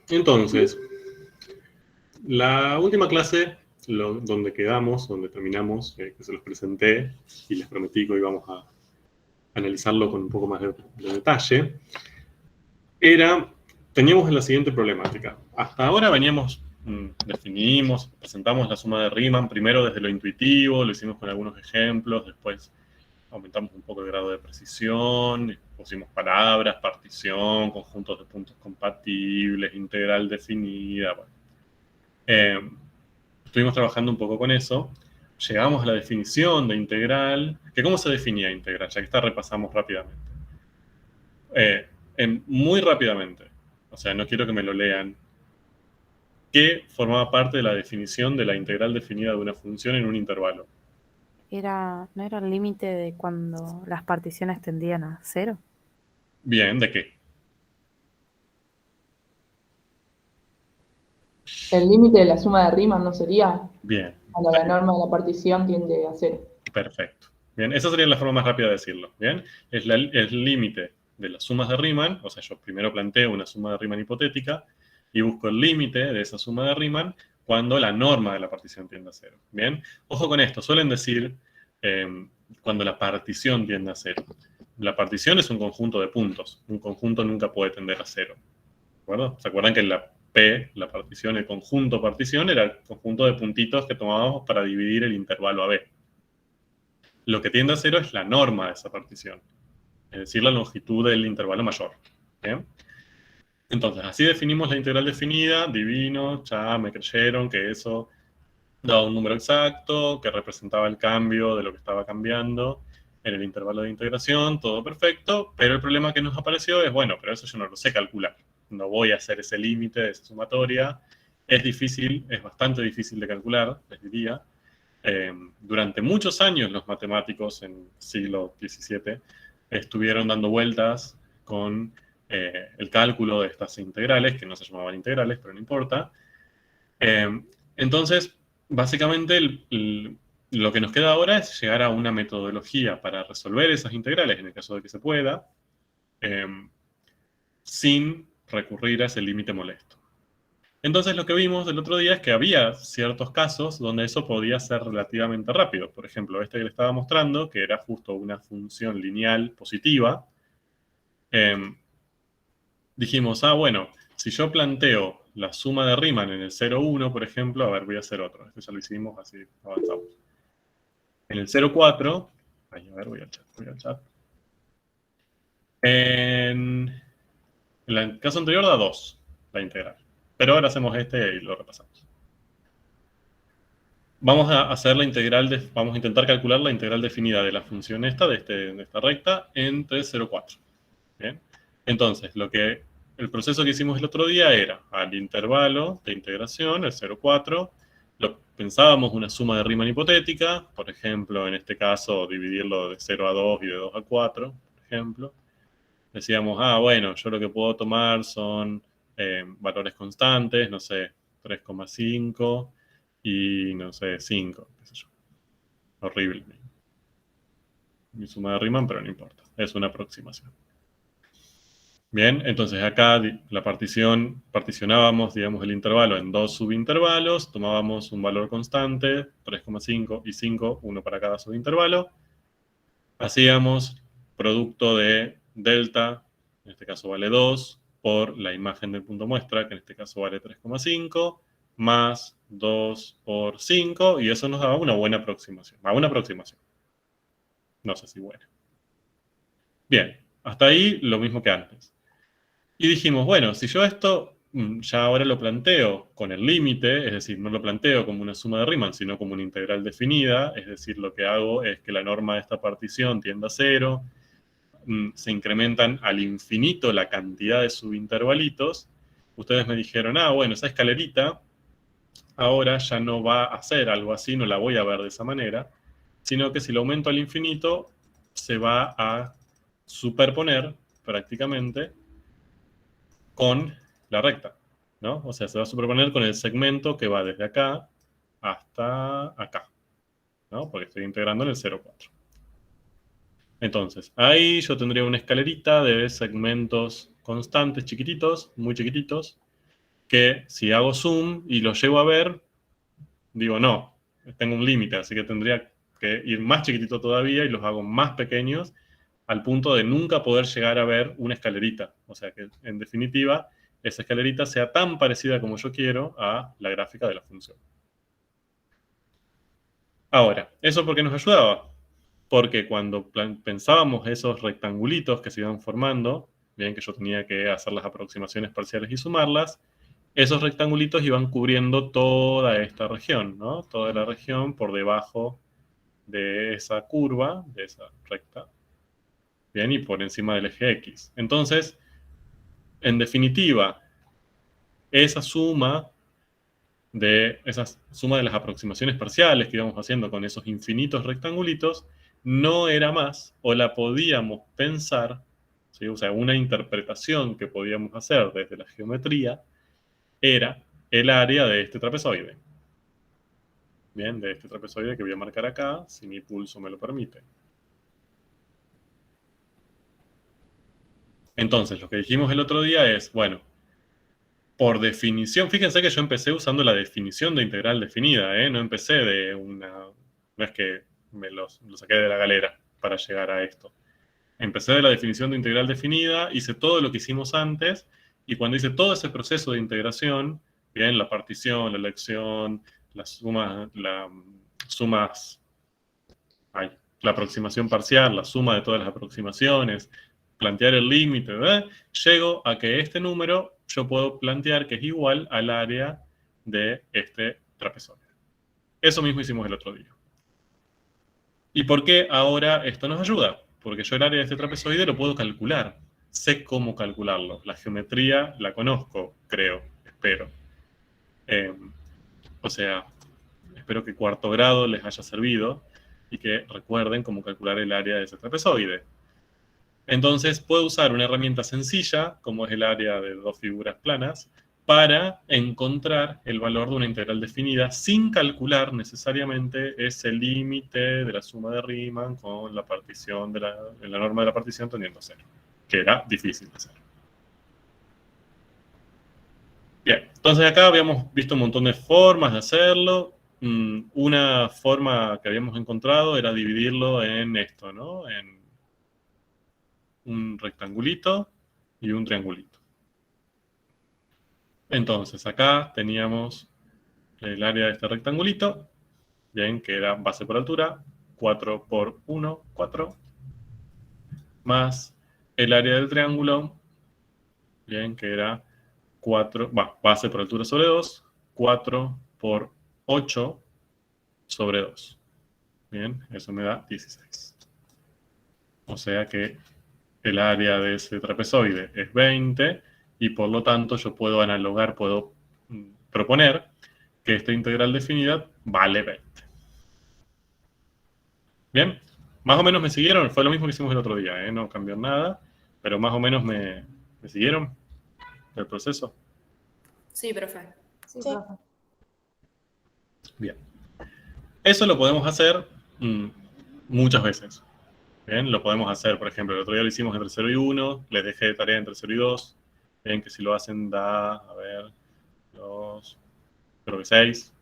Entonces, la última clase, donde quedamos, donde terminamos, que se los presenté y les prometí que hoy íbamos a analizarlo con un poco más de detalle, teníamos la siguiente problemática. Hasta ahora definimos, presentamos la suma de Riemann, primero desde lo intuitivo, lo hicimos con algunos ejemplos, después aumentamos un poco el grado de precisión, pusimos palabras, partición, conjuntos de puntos compatibles, integral definida. Bueno. Estuvimos trabajando un poco con eso. Llegamos a la definición de integral, que cómo se definía integral, ya que esta repasamos rápidamente. Muy rápidamente, o sea, no quiero que me lo lean, que formaba parte de la definición de la integral definida de una función en un intervalo. ¿No era el límite de cuando las particiones tendían a cero? Bien, ¿de qué? El límite de la suma de Riemann no sería Bien, cuando la norma de la partición tiende a cero. perfecto. Bien, esa sería la forma más rápida de decirlo. Bien, es el límite de las sumas de Riemann, o sea, yo primero planteo una suma de Riemann hipotética y busco el límite de esa suma de Riemann cuando la norma de la partición tiende a cero. Bien, ojo con esto, suelen decir cuando la partición tiende a cero. La partición es un conjunto de puntos, un conjunto nunca puede tender a cero. ¿De acuerdo? ¿Se acuerdan que la P, la partición, el conjunto partición, era el conjunto de puntitos que tomábamos para dividir el intervalo AB? Lo que tiende a cero es la norma de esa partición, es decir, la longitud del intervalo mayor. ¿Bien? Entonces, así definimos la integral definida, divino, ya me creyeron que eso daba un número exacto, que representaba el cambio de lo que estaba cambiando en el intervalo de integración, todo perfecto, pero el problema que nos apareció es, bueno, pero eso yo no lo sé calcular, no voy a hacer ese límite de esa sumatoria, es difícil, es bastante difícil de calcular, les diría. Durante muchos años los matemáticos en siglo XVII estuvieron dando vueltas con el cálculo de estas integrales, que no se llamaban integrales, pero no importa. Entonces, básicamente lo que nos queda ahora es llegar a una metodología para resolver esas integrales, en el caso de que se pueda, eh, sin recurrir a ese límite molesto. Entonces lo que vimos el otro día es que había ciertos casos donde eso podía ser relativamente rápido. Por ejemplo, este que le estaba mostrando, que era justo una función lineal positiva, eh, dijimos, bueno, si yo planteo la suma de Riemann en el 0,1, por ejemplo, a ver, voy a hacer otro, este ya lo hicimos, así avanzamos. En el 0,4, a ver, voy al chat. En el caso anterior da 2, la integral. Pero ahora hacemos este y lo repasamos. Vamos a hacer vamos a intentar calcular la integral definida de la función esta, de esta recta, entre 0,4. Bien. Entonces, el proceso que hicimos el otro día era al intervalo de integración, el 0,4, pensábamos una suma de Riemann hipotética, por ejemplo, en este caso, dividirlo de 0 a 2 y de 2 a 4, por ejemplo. Decíamos, bueno, yo lo que puedo tomar son valores constantes, no sé, 3,5 y, no sé, 5, qué sé yo. Horrible. Mi suma de Riemann, pero no importa, es una aproximación. Bien, entonces acá particionábamos, digamos, el intervalo en dos subintervalos, tomábamos un valor constante, 3,5 y 5, uno para cada subintervalo. Hacíamos producto de delta, en este caso vale 2, por la imagen del punto muestra, que en este caso vale 3,5, más 2 por 5, y eso nos daba una buena aproximación. Una aproximación. No sé si buena. Bien, hasta ahí lo mismo que antes. Y dijimos, bueno, si yo esto ya ahora lo planteo con el límite, es decir, no lo planteo como una suma de Riemann, sino como una integral definida, es decir, lo que hago es que la norma de esta partición tiende a cero, se incrementan al infinito la cantidad de subintervalitos. Ustedes me dijeron, bueno, esa escalerita ahora ya no va a ser algo así, no la voy a ver de esa manera, sino que si lo aumento al infinito, se va a superponer prácticamente con la recta, ¿no? O sea, se va a superponer con el segmento que va desde acá hasta acá, ¿no? Porque estoy integrando en el 0,4. Entonces, ahí yo tendría una escalerita de segmentos constantes chiquititos, muy chiquititos, que si hago zoom y lo llevo a ver, digo, no, tengo un límite, así que tendría que ir más chiquitito todavía y los hago más pequeños al punto de nunca poder llegar a ver una escalerita. O sea que, en definitiva, esa escalerita sea tan parecida como yo quiero a la gráfica de la función. Ahora, ¿eso por qué nos ayudaba? Porque cuando pensábamos esos rectangulitos que se iban formando, bien que yo tenía que hacer las aproximaciones parciales y sumarlas, esos rectangulitos iban cubriendo toda esta región, ¿no? Toda la región por debajo de esa curva, de esa recta, bien, y por encima del eje X. Entonces, en definitiva, esa suma de las aproximaciones parciales que íbamos haciendo con esos infinitos rectangulitos no era más, o la podíamos pensar, ¿sí? O sea, una interpretación que podíamos hacer desde la geometría era el área de este trapezoide. Bien, de este trapezoide que voy a marcar acá, si mi pulso me lo permite. Entonces, lo que dijimos el otro día es, bueno, por definición, fíjense que yo empecé usando la definición de integral definida, ¿eh? No empecé de una... No es que me lo saqué de la galera para llegar a esto. Empecé de la definición de integral definida, hice todo lo que hicimos antes, y cuando hice todo ese proceso de integración, bien, la partición, la elección, sumas, la aproximación parcial, la suma de todas las aproximaciones, plantear el límite, ¿verdad? Llego a que este número yo puedo plantear que es igual al área de este trapezoide. Eso mismo hicimos el otro día. ¿Y por qué ahora esto nos ayuda? Porque yo el área de este trapezoide lo puedo calcular. Sé cómo calcularlo. La geometría la conozco, creo, espero. O sea, espero que cuarto grado les haya servido y que recuerden cómo calcular el área de ese trapezoide. Entonces, puedo usar una herramienta sencilla, como es el área de dos figuras planas, para encontrar el valor de una integral definida sin calcular necesariamente ese límite de la suma de Riemann con la partición en la norma de la partición tendiendo a cero, que era difícil de hacer. Bien, entonces acá habíamos visto un montón de formas de hacerlo. Una forma que habíamos encontrado era dividirlo en esto, ¿no? En un rectangulito y un triangulito. Entonces, acá teníamos el área de este rectangulito, bien, que era base por altura, 4 por 1, 4, más el área del triángulo, bien, que era 4, base por altura sobre 2, 4 por 8 sobre 2. Bien, eso me da 16. O sea que el área de ese trapezoide es 20 y por lo tanto yo puedo analogar, puedo proponer que esta integral definida vale 20. Bien, más o menos me siguieron, fue lo mismo que hicimos el otro día, no cambió nada, pero más o menos me siguieron el proceso. Sí, profe. Sí, profe. Bien, eso lo podemos hacer muchas veces. Bien, lo podemos hacer, por ejemplo, el otro día lo hicimos entre 0 y 1, les dejé de tarea entre 0 y 2, ven que si lo hacen da, a ver, 2, creo que 6.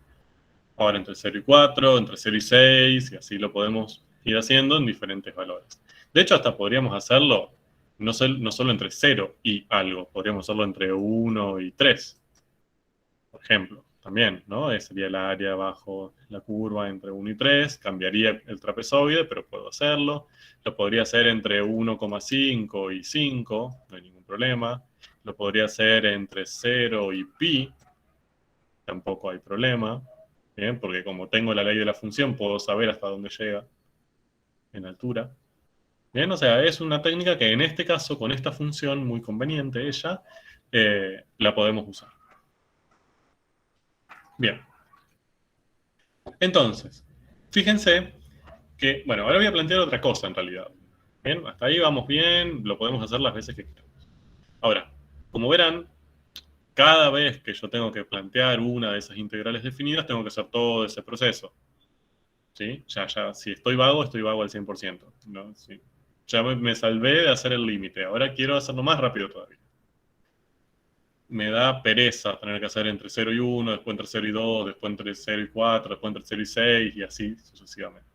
Ahora entre 0 y 4, entre 0 y 6, y así lo podemos ir haciendo en diferentes valores. De hecho, hasta podríamos hacerlo no solo entre 0 y algo, podríamos hacerlo entre 1 y 3, por ejemplo, también, ¿no? Ese sería el área bajo la curva entre 1 y 3, cambiaría el trapezoide, pero puedo hacerlo. Lo podría hacer entre 1,5 y 5, no hay ningún problema. Lo podría hacer entre 0 y pi, tampoco hay problema. Bien, porque como tengo la ley de la función, puedo saber hasta dónde llega en altura. Bien, o sea, es una técnica que en este caso, con esta función muy conveniente, ella, la podemos usar. Bien. Entonces, fíjense que, bueno, ahora voy a plantear otra cosa en realidad. Bien, hasta ahí vamos bien, lo podemos hacer las veces que queramos. Ahora, como verán, cada vez que yo tengo que plantear una de esas integrales definidas, tengo que hacer todo ese proceso. ¿Sí? Ya, si estoy vago al 100%. ¿No? Sí. Ya me salvé de hacer el límite. Ahora quiero hacerlo más rápido todavía. me da pereza tener que hacer entre 0 y 1, después entre 0 y 2, después entre 0 y 4, después entre 0 y 6, y así sucesivamente.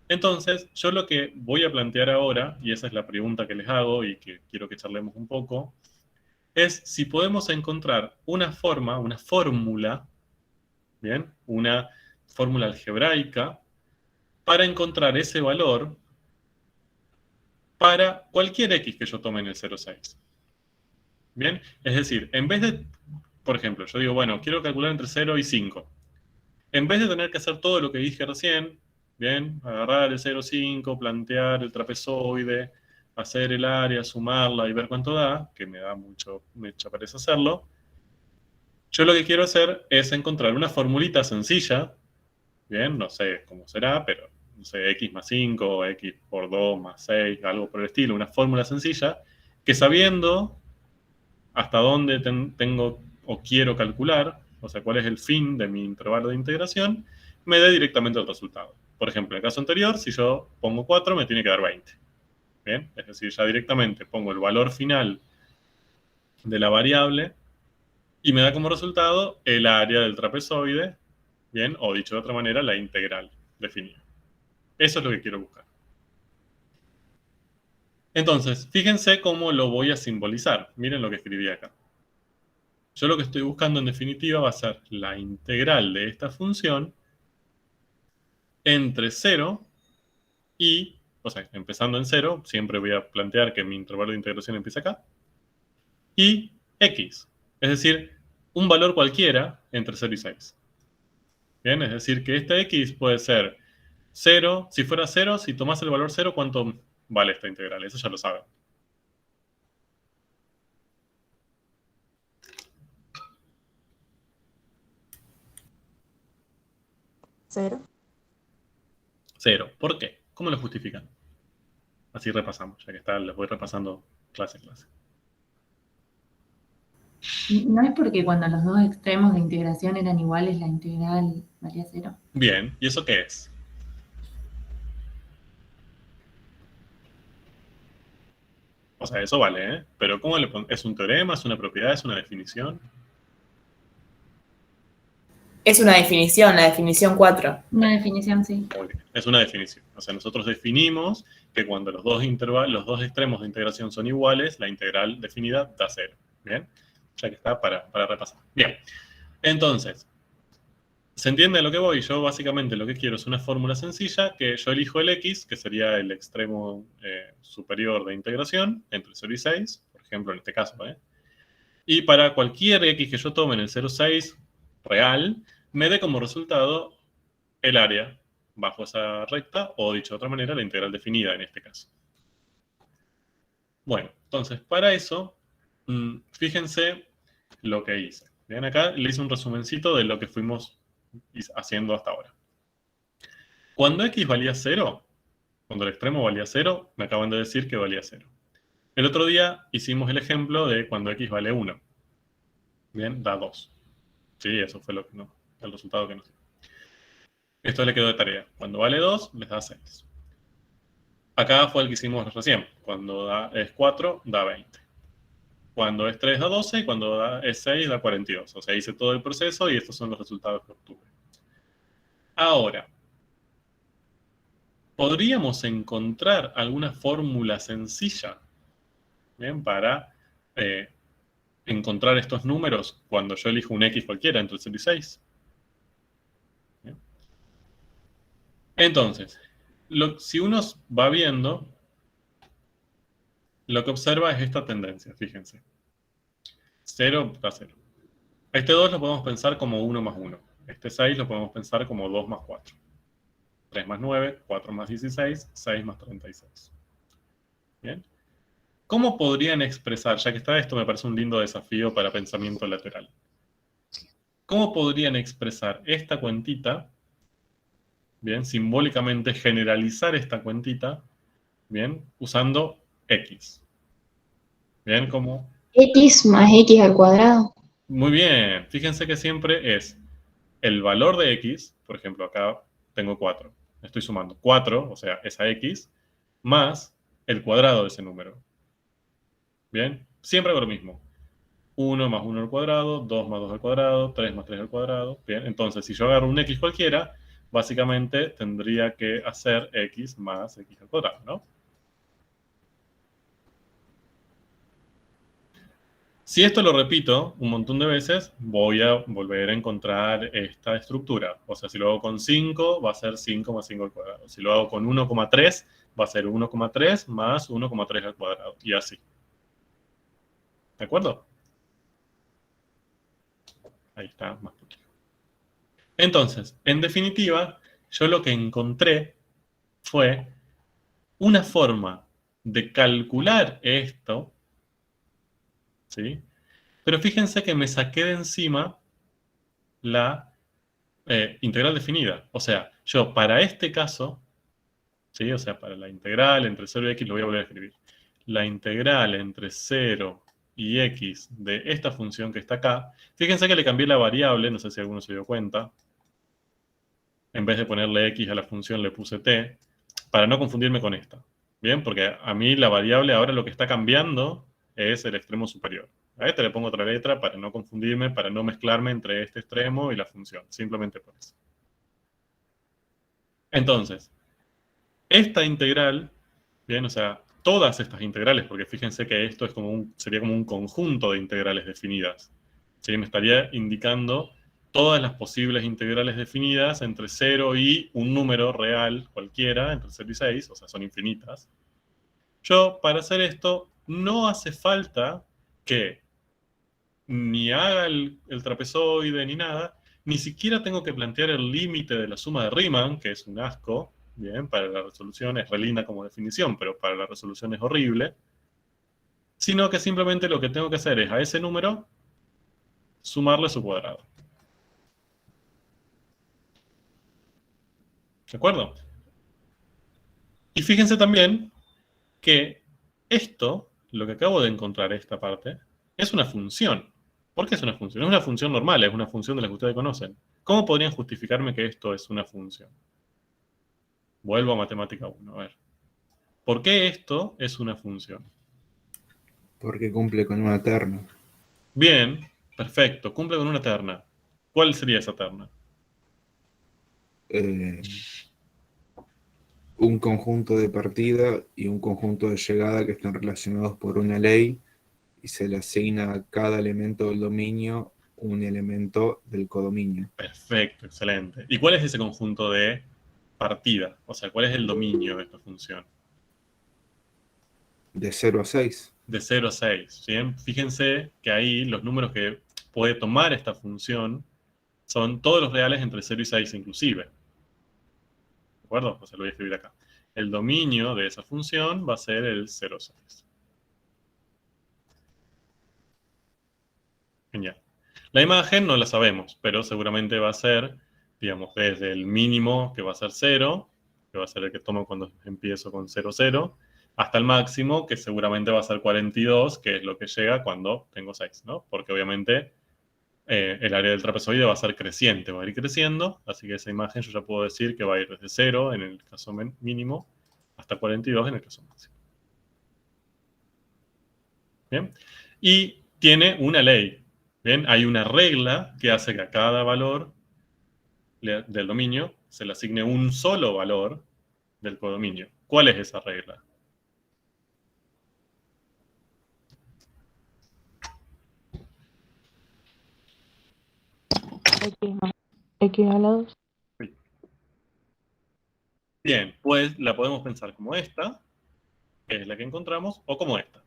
Entonces, yo lo que voy a plantear ahora, y esa es la pregunta que les hago y que quiero que charlemos un poco, es si podemos encontrar una forma, una fórmula, ¿bien? Una fórmula algebraica para encontrar ese valor para cualquier x que yo tome en el 0,6. ¿Bien? Es decir, en vez de, por ejemplo, yo digo, bueno, quiero calcular entre 0 y 5. En vez de tener que hacer todo lo que dije recién, ¿bien? Agarrar el 0,5, plantear el trapezoide, hacer el área, sumarla y ver cuánto da, que me da mucha pereza hacerlo. Yo lo que quiero hacer es encontrar una formulita sencilla, ¿bien? No sé cómo será, pero no sé, x más 5, x por 2 más 6, algo por el estilo, una fórmula sencilla, que sabiendo hasta dónde tengo o quiero calcular, o sea, cuál es el fin de mi intervalo de integración, me dé directamente el resultado. Por ejemplo, en el caso anterior, si yo pongo 4, me tiene que dar 20. ¿Bien? Es decir, ya directamente pongo el valor final de la variable y me da como resultado el área del trapezoide, ¿bien? O dicho de otra manera, la integral definida. Eso es lo que quiero buscar. Entonces, fíjense cómo lo voy a simbolizar. Miren lo que escribí acá. Yo lo que estoy buscando en definitiva va a ser la integral de esta función entre 0 y, o sea, empezando en 0, siempre voy a plantear que mi intervalo de integración empieza acá, y x, es decir, un valor cualquiera entre 0 y 6. Bien, es decir, que esta x puede ser 0, si fuera 0, si tomás el valor 0, ¿cuánto vale esta integral? Eso ya lo saben. Cero. 0. ¿Por qué? ¿Cómo lo justifican? Así repasamos, ya que está, les voy repasando clase a clase. ¿No es porque cuando los dos extremos de integración eran iguales, la integral valía cero? Bien, ¿y eso qué es? O sea, eso vale, ¿eh? Pero ¿cómo le ¿es un teorema? ¿Es una propiedad? ¿Es una definición? Es una definición, la definición 4. Una definición, sí. Muy bien, es una definición. O sea, nosotros definimos que cuando los dos extremos de integración son iguales, la integral definida da 0. ¿Bien? Ya que está para repasar. Bien. Entonces, ¿se entiende a lo que voy? Yo básicamente lo que quiero es una fórmula sencilla que yo elijo el x, que sería el extremo superior de integración, entre 0 y 6, por ejemplo, en este caso. Y para cualquier x que yo tome en el 0,6 real, me dé como resultado el área bajo esa recta, o dicho de otra manera, la integral definida en este caso. Bueno, entonces, para eso, fíjense lo que hice. Bien, acá le hice un resumencito de lo que fuimos haciendo hasta ahora. Cuando x valía 0, cuando el extremo valía 0, me acaban de decir que valía 0. El otro día hicimos el ejemplo de cuando x vale 1. Bien, da 2. Sí, eso fue el resultado que nos dio. Esto le quedó de tarea. Cuando vale 2, les da 6. Acá fue el que hicimos recién. Cuando es 4, da 20. Cuando es 3, da 12. Y cuando es 6, da 42. O sea, hice todo el proceso y estos son los resultados que obtuve. Ahora, ¿podríamos encontrar alguna fórmula sencilla, ¿bien?, para encontrar estos números cuando yo elijo un x cualquiera entre 0 y 6? ¿Bien? Entonces, si uno va viendo, lo que observa es esta tendencia, fíjense. 0 da 0. Este 2 lo podemos pensar como 1 más 1. Este 6 lo podemos pensar como 2 más 4. 3 más 9, 4 más 16, 6 más 36. ¿Bien? ¿Cómo podrían expresar, ya que está esto me parece un lindo desafío para pensamiento lateral? ¿Cómo podrían expresar esta cuentita, bien, simbólicamente generalizar esta cuentita, bien, usando x? Bien, ¿cómo? X más X al cuadrado. Muy bien, fíjense que siempre es el valor de x, por ejemplo, acá tengo 4. Estoy sumando 4, o sea, esa x, más el cuadrado de ese número. Bien, siempre hago lo mismo. 1 más 1 al cuadrado, 2 más 2 al cuadrado, 3 más 3 al cuadrado. Bien, entonces si yo agarro un x cualquiera, básicamente tendría que hacer x más x al cuadrado, ¿no? Si esto lo repito un montón de veces, voy a volver a encontrar esta estructura. O sea, si lo hago con 5, va a ser 5 más 5 al cuadrado. Si lo hago con 1,3, va a ser 1,3 más 1,3 al cuadrado. Y así. ¿De acuerdo? Ahí está, más poquito. Entonces, en definitiva, yo lo que encontré fue una forma de calcular esto, ¿sí? Pero fíjense que me saqué de encima la integral definida. O sea, yo para este caso, ¿sí? O sea, para la integral entre 0 y x, lo voy a volver a escribir. La integral entre 0 y x de esta función que está acá, fíjense que le cambié la variable, no sé si alguno se dio cuenta. En vez de ponerle x a la función, le puse t, para no confundirme con esta. ¿Bien? Porque a mí la variable ahora lo que está cambiando es el extremo superior. A esta le pongo otra letra para no confundirme, para no mezclarme entre este extremo y la función. Simplemente por eso. Entonces, esta integral, bien, o sea, todas estas integrales, porque fíjense que esto es como sería como un conjunto de integrales definidas. ¿Sí? Me estaría indicando todas las posibles integrales definidas entre 0 y un número real cualquiera, entre 0 y 6, o sea, son infinitas. Yo, para hacer esto, no hace falta que ni haga el trapezoide ni nada, ni siquiera tengo que plantear el límite de la suma de Riemann, que es un asco, bien, para la resolución es re linda como definición, pero para la resolución es horrible, sino que simplemente lo que tengo que hacer es a ese número sumarle su cuadrado. ¿De acuerdo? Y fíjense también que esto, lo que acabo de encontrar, esta parte, es una función. ¿Por qué es una función? Es una función normal, es una función de la que ustedes conocen. ¿Cómo podrían justificarme que esto es una función? Vuelvo a matemática 1, a ver. ¿Por qué esto es una función? Porque cumple con una terna. Bien, perfecto, cumple con una terna. ¿Cuál sería esa terna? Un conjunto de partida y un conjunto de llegada que están relacionados por una ley y se le asigna a cada elemento del dominio un elemento del codominio. Perfecto, excelente. ¿Y cuál es ese conjunto de partida? O sea, ¿cuál es el dominio de esta función? De 0 a 6. De 0 a 6. ¿Bien? Fíjense que ahí los números que puede tomar esta función son todos los reales entre 0 y 6 inclusive. ¿De acuerdo? O sea, lo voy a escribir acá. El dominio de esa función va a ser el 0, 6. Genial. La imagen no la sabemos, pero seguramente va a ser, digamos, desde el mínimo, que va a ser 0, que va a ser el que tomo cuando empiezo con 0, 0, hasta el máximo, que seguramente va a ser 42, que es lo que llega cuando tengo 6, ¿no? Porque obviamente el área del trapezoide va a ser creciente, va a ir creciendo, así que esa imagen yo ya puedo decir que va a ir desde 0 en el caso mínimo hasta 42 en el caso máximo. ¿Bien? Y tiene una ley. ¿Bien? Hay una regla que hace que a cada valor del dominio se le asigne un solo valor del codominio. ¿Cuál es esa regla? X más X a la 2. Bien, pues la podemos pensar como esta, que es la que encontramos, o como esta.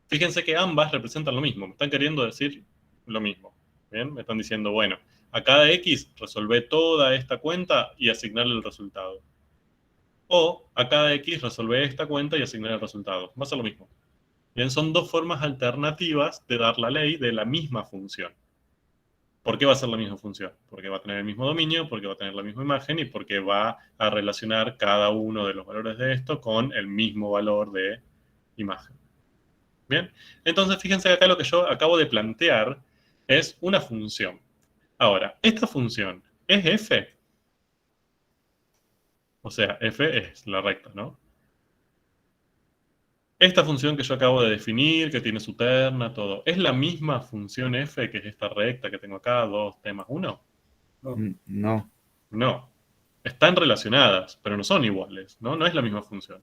Fíjense que ambas representan lo mismo, me están queriendo decir lo mismo. ¿Bien? Me están diciendo, bueno, a cada X resolvé toda esta cuenta y asignarle el resultado. O a cada X resolvé esta cuenta y asignar el resultado. Va a ser lo mismo. Bien, son dos formas alternativas de dar la ley de la misma función. ¿Por qué va a ser la misma función? Porque va a tener el mismo dominio, porque va a tener la misma imagen y porque va a relacionar cada uno de los valores de esto con el mismo valor de imagen. Bien, entonces fíjense que acá lo que yo acabo de plantear es una función. Ahora, ¿esta función es f? O sea, f es la recta, ¿no? esta función que yo acabo de definir, que tiene su terna, todo, ¿es la misma función f, que es esta recta que tengo acá, 2t más 1? No. No. Están relacionadas, pero no son iguales, ¿no? No es la misma función.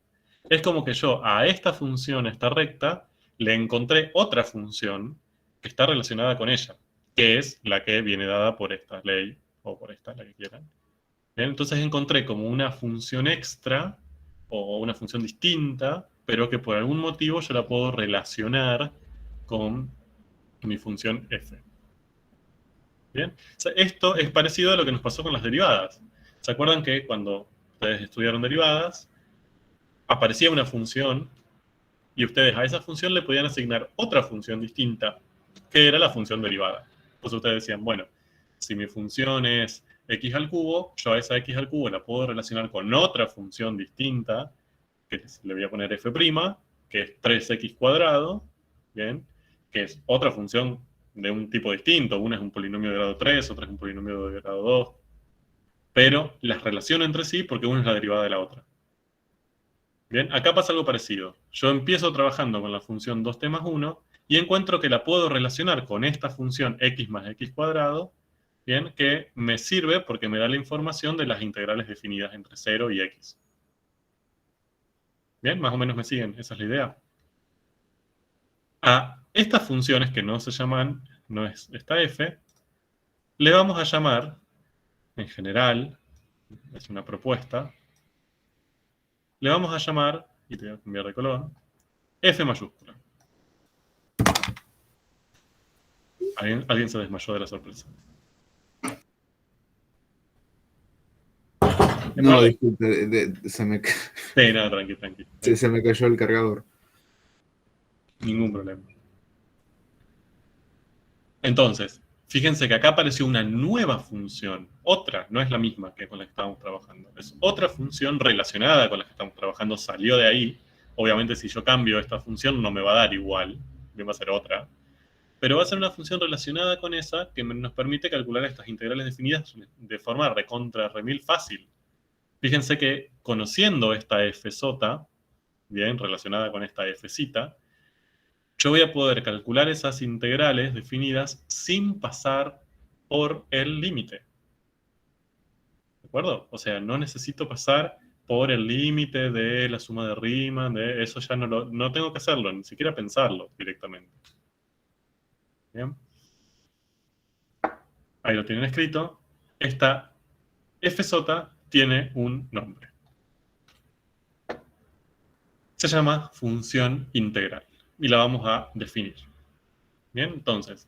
Es como que yo a esta función, esta recta, le encontré otra función que está relacionada con ella, que es la que viene dada por esta ley, o por esta, la que quieran. Bien, entonces encontré como una función extra, o una función distinta, pero que por algún motivo yo la puedo relacionar con mi función f. Bien, o sea, esto es parecido a lo que nos pasó con las derivadas. ¿Se acuerdan que cuando ustedes estudiaron derivadas, aparecía una función y ustedes a esa función le podían asignar otra función distinta, que era la función derivada? Pues ustedes decían, bueno, si mi función es x al cubo, yo a esa x al cubo la puedo relacionar con otra función distinta, que le voy a poner f', que es 3x cuadrado, ¿bien? Que es otra función de un tipo distinto. Una es un polinomio de grado 3, otra es un polinomio de grado 2. Pero las relaciono entre sí porque una es la derivada de la otra. Bien, acá pasa algo parecido. Yo empiezo trabajando con la función 2t más 1 y encuentro que la puedo relacionar con esta función x más x cuadrado, bien, que me sirve porque me da la información de las integrales definidas entre 0 y x. Bien, más o menos me siguen, esa es la idea. A estas funciones que no se llaman, no es esta f, le vamos a llamar, en general, es una propuesta, le vamos a llamar, y te voy a cambiar de color, f mayúscula. ¿Alguien se desmayó de la sorpresa? No, disculpe, Sí, nada, tranqui. se me cayó el cargador. Ningún problema. Entonces, fíjense que acá apareció una nueva función, otra, no es la misma que con la que estábamos trabajando. Es otra función relacionada con la que estamos trabajando, salió de ahí. Obviamente, si yo cambio esta función, no me va a dar igual, bien va a ser otra. Pero va a ser una función relacionada con esa que nos permite calcular estas integrales definidas de forma recontra remil fácil. Fíjense que conociendo esta f sota, bien, relacionada con esta f cita, yo voy a poder calcular esas integrales definidas sin pasar por el límite. ¿De acuerdo? O sea, no necesito pasar por el límite de la suma de Riemann, de eso ya no tengo que hacerlo, ni siquiera pensarlo directamente. ¿Bien? Ahí lo tienen escrito. Esta f sota tiene un nombre. Se llama función integral y la vamos a definir. Bien, entonces,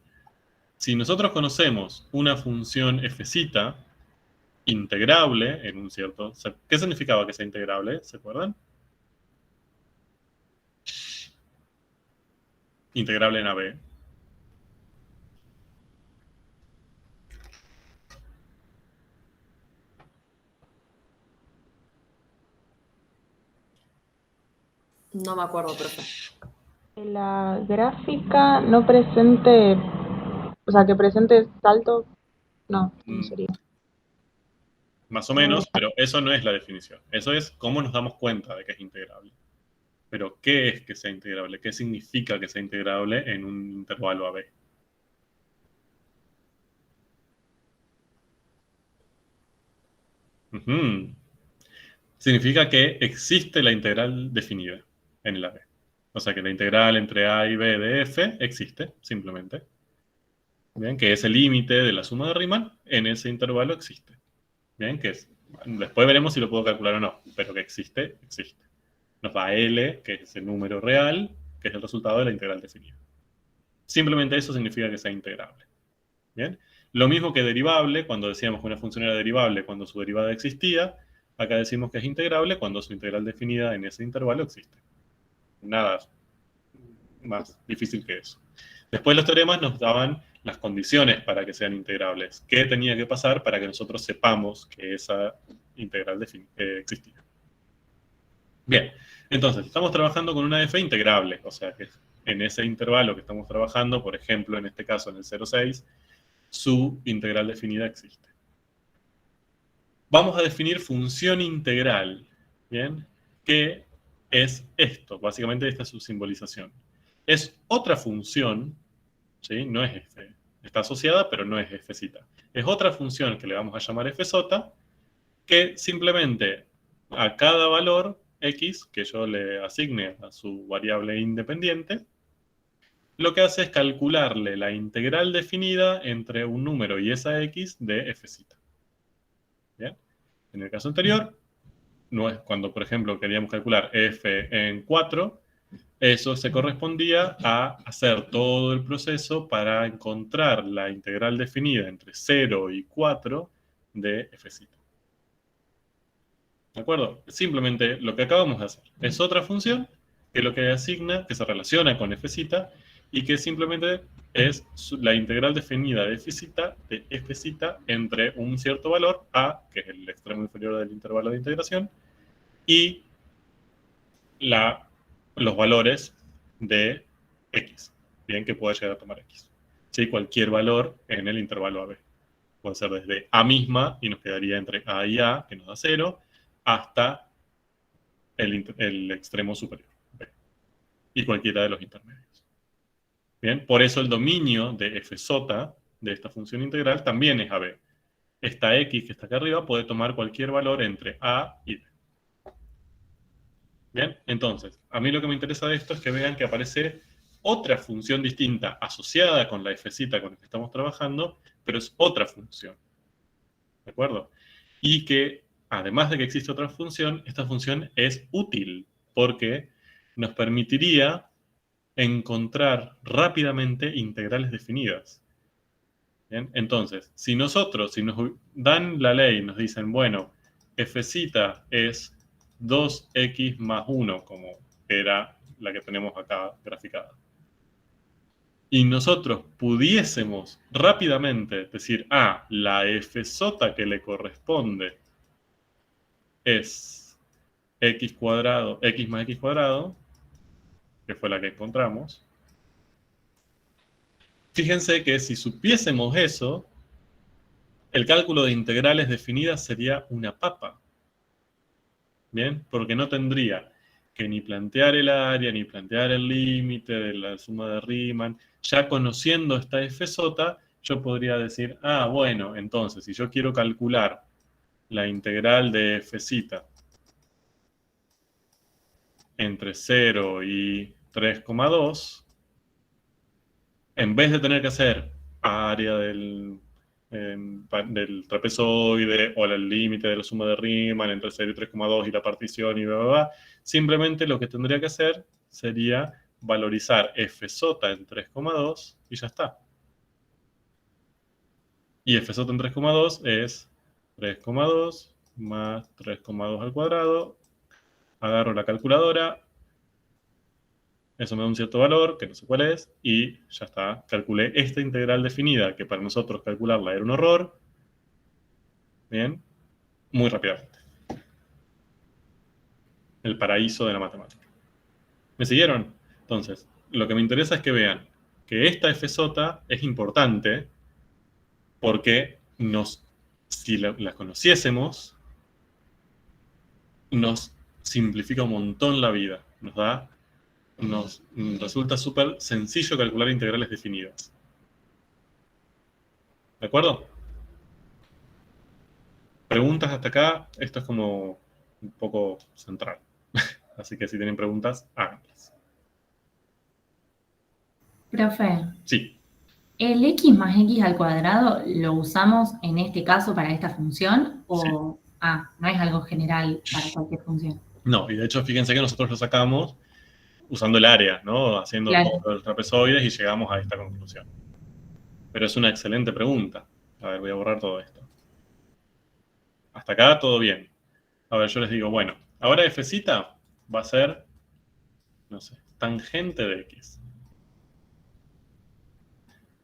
si nosotros conocemos una función f integrable en un cierto... ¿Qué significaba que sea integrable? ¿Se acuerdan? Integrable en AB. No me acuerdo, profe. La gráfica no presente, o sea, que presente salto, no sería. Más o menos, pero eso no es la definición. Eso es cómo nos damos cuenta de que es integrable. Pero, ¿qué es que sea integrable? ¿Qué significa que sea integrable en un intervalo AB? Significa que existe la integral definida en el AB. O sea que la integral entre A y B de f existe, simplemente. Bien, que ese límite de la suma de Riemann en ese intervalo existe. Bien, que es, después veremos si lo puedo calcular o no, pero que existe, existe. Nos da L, que es el número real, que es el resultado de la integral definida. Simplemente eso significa que sea integrable. Bien, lo mismo que derivable, cuando decíamos que una función era derivable cuando su derivada existía, acá decimos que es integrable cuando su integral definida en ese intervalo existe. Nada más difícil que eso. Después los teoremas nos daban las condiciones para que sean integrables. ¿Qué tenía que pasar para que nosotros sepamos que esa integral existía? Bien, entonces estamos trabajando con una f integrable, o sea que en ese intervalo que estamos trabajando, por ejemplo, en este caso en el 0,6, su integral definida existe. Vamos a definir función integral, ¿bien? Que es esto, básicamente esta es su simbolización. Es otra función, ¿sí? No es f, está asociada, pero no es fz. Es otra función que le vamos a llamar fz, que simplemente a cada valor x que yo le asigne a su variable independiente, lo que hace es calcularle la integral definida entre un número y esa x de fz. ¿Bien? En el caso anterior, no es cuando, por ejemplo, queríamos calcular f en 4, eso se correspondía a hacer todo el proceso para encontrar la integral definida entre 0 y 4 de fz. ¿De acuerdo? Simplemente lo que acabamos de hacer. Es otra función que lo que asigna, que se relaciona con fz, y que simplemente es la integral definida de fz entre un cierto valor, a, que es el extremo inferior del intervalo de integración, y los valores de x, bien, que pueda llegar a tomar x. ¿Sí? Cualquier valor en el intervalo AB. Puede ser desde a misma, y nos quedaría entre a y a, que nos da 0, hasta el extremo superior, B, y cualquiera de los intermedios. Bien, por eso el dominio de fz, de esta función integral, también es AB. Esta x que está acá arriba puede tomar cualquier valor entre a y b. Bien, entonces, a mí lo que me interesa de esto es que vean que aparece otra función distinta asociada con la fz con la que estamos trabajando, pero es otra función. ¿De acuerdo? Y que, además de que existe otra función, esta función es útil, porque nos permitiría encontrar rápidamente integrales definidas. ¿Bien? Entonces, si nos dan la ley y nos dicen, bueno, fz es 2x más 1, como era la que tenemos acá graficada, y nosotros pudiésemos rápidamente decir, la fz que le corresponde es x cuadrado, x más x cuadrado, que fue la que encontramos. Fíjense que si supiésemos eso, el cálculo de integrales definidas sería una papa. ¿Bien? Porque no tendría que ni plantear el área, ni plantear el límite de la suma de Riemann. Ya conociendo esta fz, yo podría decir, bueno, entonces, si yo quiero calcular la integral de fz entre 0 y 3,2, en vez de tener que hacer área del trapezoide o el límite de la suma de Riemann entre 0 y 3,2 y la partición y bla, bla, bla, simplemente lo que tendría que hacer sería valorizar fz en 3,2 y ya está. Y fz en 3,2 es 3,2 más 3,2 al cuadrado. Agarro la calculadora, eso me da un cierto valor, que no sé cuál es, y ya está. Calculé esta integral definida, que para nosotros calcularla era un horror. Bien, muy rápidamente. El paraíso de la matemática. ¿Me siguieron? Entonces, lo que me interesa es que vean que esta fz es importante porque si la conociésemos, nos simplifica un montón la vida. Nos resulta súper sencillo calcular integrales definidas. ¿De acuerdo? ¿Preguntas hasta acá? Esto es como un poco central. Así que si tienen preguntas, háganlas. Profe, Sí. ¿el x más x al cuadrado lo usamos en este caso para esta función? ¿O no es algo general para cualquier función? No, y de hecho fíjense que nosotros lo sacamos usando el área, ¿no? Haciendo Claro. todos los trapezoides y llegamos a esta conclusión. Pero es una excelente pregunta. A ver, voy a borrar todo esto. Hasta acá todo bien. A ver, yo les digo, bueno, ahora fz va a ser, no sé, tangente de x.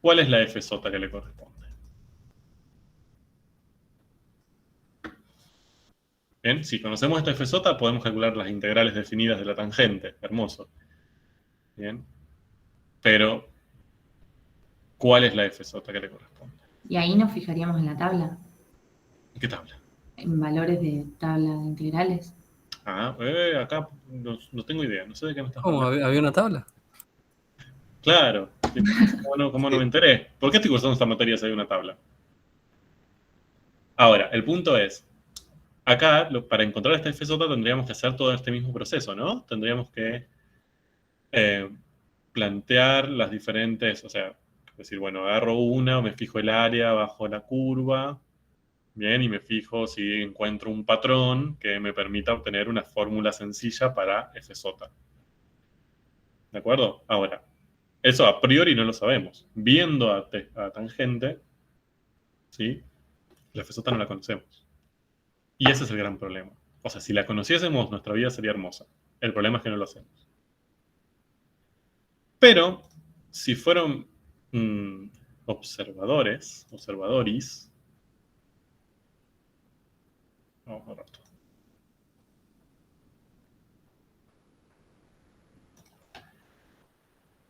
¿Cuál es la fz que le corresponde? Bien, si conocemos esta fz, podemos calcular las integrales definidas de la tangente. Hermoso. Bien. Pero, ¿cuál es la fz que le corresponde? Y ahí nos fijaríamos en la tabla, ¿Qué tabla? en valores de tabla de integrales. Acá no tengo idea, no sé de qué me estás ¿Cómo? hablando. ¿Había una tabla? Claro, ¿cómo no me enteré? ¿Por qué estoy cursando esta materia si hay una tabla? Ahora, el punto es, acá, para encontrar esta FJ tendríamos que hacer todo este mismo proceso, ¿no? Tendríamos que plantear las diferentes, o sea, decir, bueno, agarro una, me fijo el área bajo la curva, bien, y me fijo si encuentro un patrón que me permita obtener una fórmula sencilla para FJ. ¿De acuerdo? Ahora, eso a priori no lo sabemos. Viendo a tangente, ¿sí? La FJ no la conocemos. Y ese es el gran problema. O sea, si la conociésemos, nuestra vida sería hermosa. El problema es que no lo hacemos. Pero, si fueron observadoris, vamos a borrar esto.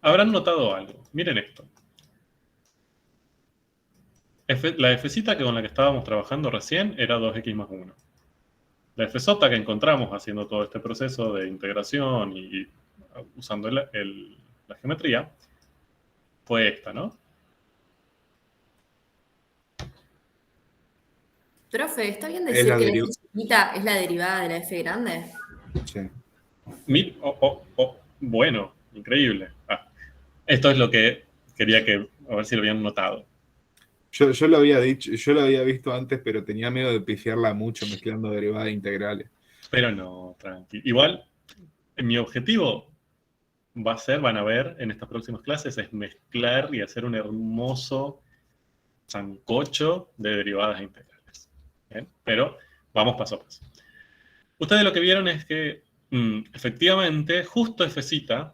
Habrán notado algo. Miren esto. La FZ con la que estábamos trabajando recién era 2x más 1. La FZ que encontramos haciendo todo este proceso de integración y usando la geometría fue esta, ¿no? Profe, ¿está bien Es decir la que la deriva- F chiquita es la derivada de la F grande? Sí. Bueno, increíble. Esto es lo que quería a ver si lo habían notado. Yo lo había dicho, yo lo había visto antes, pero tenía miedo de pifiarla mucho mezclando derivadas e integrales. Pero no, tranqui. Igual, mi objetivo van a ver en estas próximas clases, es mezclar y hacer un hermoso sancocho de derivadas e integrales. ¿Bien? Pero vamos paso a paso. Ustedes lo que vieron es que, efectivamente, justo FZ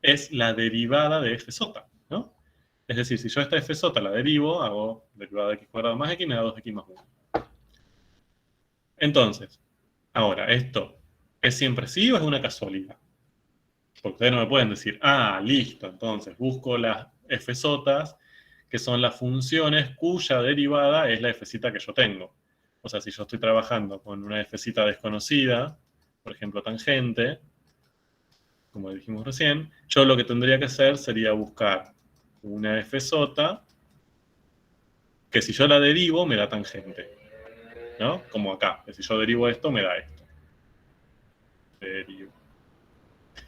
es la derivada de FZ, ¿no? Es decir, si yo esta FZ la derivo, hago derivada de x cuadrado más x, me da 2x más 1. Entonces, ahora, ¿esto es siempre sí o es una casualidad? Porque ustedes no me pueden decir, listo, entonces busco las FZ, que son las funciones cuya derivada es la FZ que yo tengo. O sea, si yo estoy trabajando con una FZ desconocida, por ejemplo, tangente, como dijimos recién, yo lo que tendría que hacer sería buscar una FZ que si yo la derivo me da tangente, ¿no? Como acá, que si yo derivo esto me da esto. Derivo.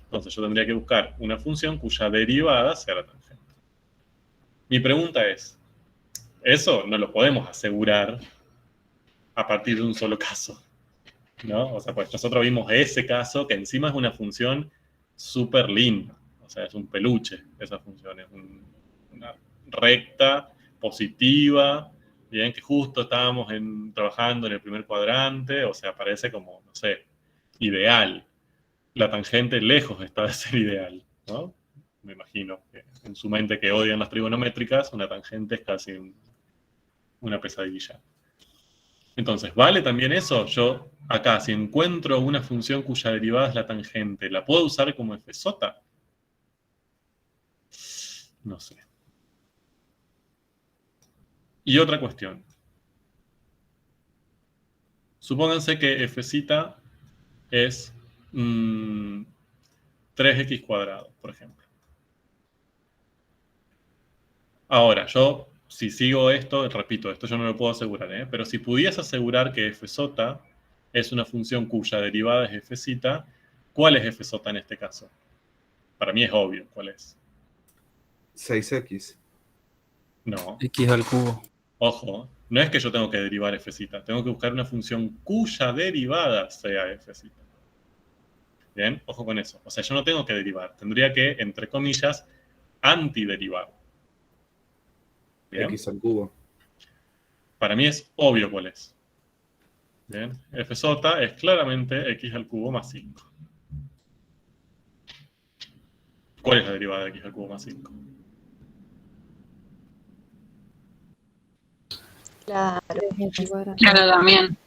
Entonces yo tendría que buscar una función cuya derivada sea la tangente. Mi pregunta es, eso no lo podemos asegurar a partir de un solo caso, ¿no? O sea, pues nosotros vimos ese caso que encima es una función súper linda. O sea, es un peluche esa función, es una recta positiva, bien, que justo estábamos trabajando en el primer cuadrante, o sea, parece como, no sé, ideal. La tangente lejos está de ser ideal, ¿no? Me imagino que en su mente que odian las trigonométricas, una tangente es casi una pesadilla. Entonces, ¿vale también eso? Yo, acá, si encuentro una función cuya derivada es la tangente, ¿la puedo usar como FZ? No sé. Y otra cuestión. Supónganse que FZ es 3x cuadrado, por ejemplo. Ahora, yo, si sigo esto, repito, esto yo no lo puedo asegurar, pero si pudiese asegurar que FZ es una función cuya derivada es FZ, ¿cuál es FZ en este caso? Para mí es obvio cuál es. 6x. No. X al cubo. Ojo, no es que yo tengo que derivar FZ, tengo que buscar una función cuya derivada sea FZ. Bien, ojo con eso. O sea, yo no tengo que derivar, tendría que, entre comillas, antiderivar. Bien. X al cubo. Para mí es obvio cuál es. Bien, FZ es claramente x al cubo más 5. ¿Cuál es la derivada de x al cubo más 5? Claro. Claro, también.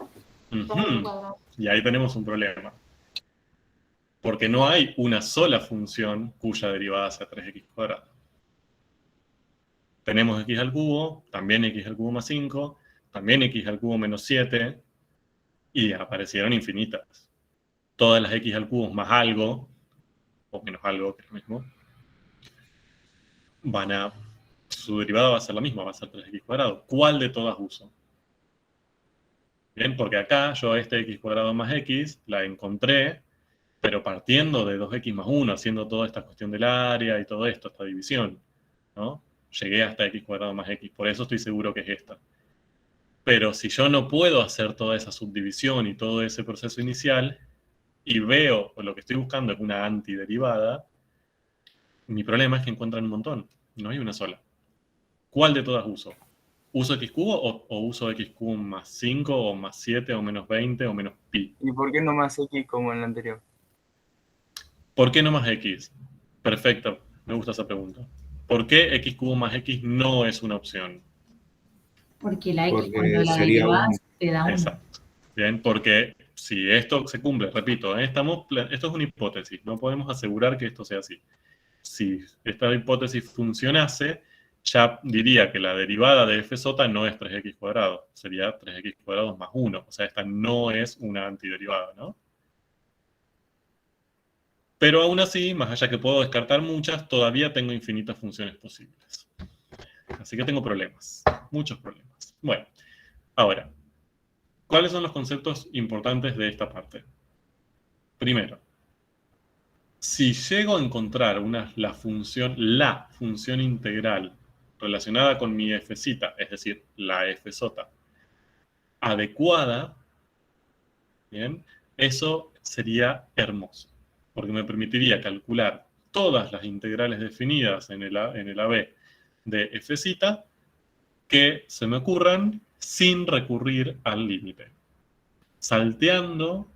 Uh-huh. Y ahí tenemos un problema. Porque no hay una sola función cuya derivada sea 3x cuadrado. Tenemos x al cubo, también x al cubo más 5, también x al cubo menos 7, y aparecieron infinitas. todas las x al cubo más algo, o menos algo, que es lo mismo, su derivada va a ser la misma, va a ser 3x cuadrado. ¿Cuál de todas uso? Bien, porque acá yo x cuadrado más x la encontré, pero partiendo de 2x más 1, haciendo toda esta cuestión del área y todo esto, esta división, ¿no? Llegué hasta x cuadrado más x, por eso estoy seguro que es esta. Pero si yo no puedo hacer toda esa subdivisión y todo ese proceso inicial, y veo, o lo que estoy buscando es una antiderivada, mi problema es que encuentran un montón, no hay una sola. ¿Cuál de todas uso? ¿Uso x cubo o uso x cubo más 5 o más 7 o menos 20 o menos pi? ¿Y por qué no más X como en la anterior? ¿Por qué no más x? Perfecto, me gusta esa pregunta. ¿Por qué x cubo más x no es una opción? Porque la X Porque cuando la sería derivas te da 1. Exacto. Bien, porque si esto se cumple, repito, esto es una hipótesis, no podemos asegurar que esto sea así. Si esta hipótesis funcionase, ya diría que la derivada de f sota no es 3x cuadrado, sería 3x cuadrado más 1. O sea, esta no es una antiderivada, ¿no? Pero aún así, más allá que puedo descartar muchas, todavía tengo infinitas funciones posibles. Así que tengo problemas, muchos problemas. Bueno, ahora, ¿cuáles son los conceptos importantes de esta parte? Primero, si llego a encontrar la función integral relacionada con mi f-cita, es decir, la f sota, adecuada, ¿bien? Eso sería hermoso, porque me permitiría calcular todas las integrales definidas en el AB de f-cita que se me ocurran sin recurrir al límite, salteando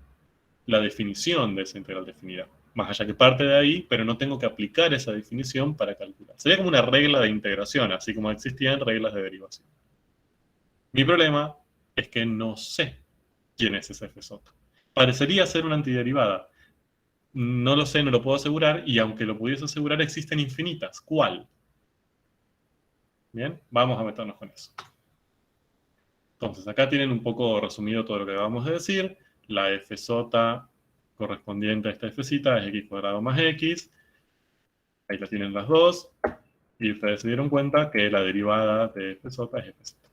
la definición de esa integral definida. Más allá que parte de ahí, pero no tengo que aplicar esa definición para calcular. Sería como una regla de integración, así como existían reglas de derivación. Mi problema es que no sé quién es esa f sota. Parecería ser una antiderivada. No lo sé, no lo puedo asegurar, y aunque lo pudiese asegurar, existen infinitas. ¿Cuál? Bien, vamos a meternos con eso. Entonces, acá tienen un poco resumido todo lo que acabamos de decir. La f sota correspondiente a esta f-cita es x cuadrado más x. Ahí la tienen las dos. Y ustedes se dieron cuenta que la derivada de f sota es f sota.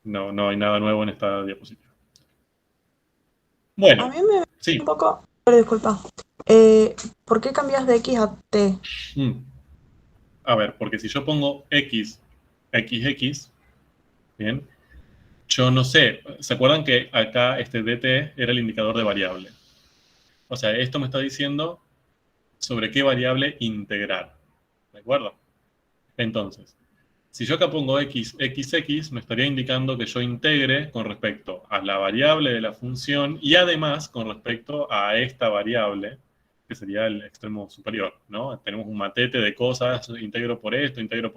No hay nada nuevo en esta diapositiva. Bueno, A mí me sí. un poco, pero disculpa. ¿Por qué cambias de X a T? A ver, porque si yo pongo x, ¿bien? Yo no sé, ¿se acuerdan que acá este dt era el indicador de variable? O sea, esto me está diciendo sobre qué variable integrar, ¿de acuerdo? Entonces, si yo acá pongo x, me estaría indicando que yo integre con respecto a la variable de la función y además con respecto a esta variable, que sería el extremo superior, ¿no? Tenemos un matete de cosas, integro por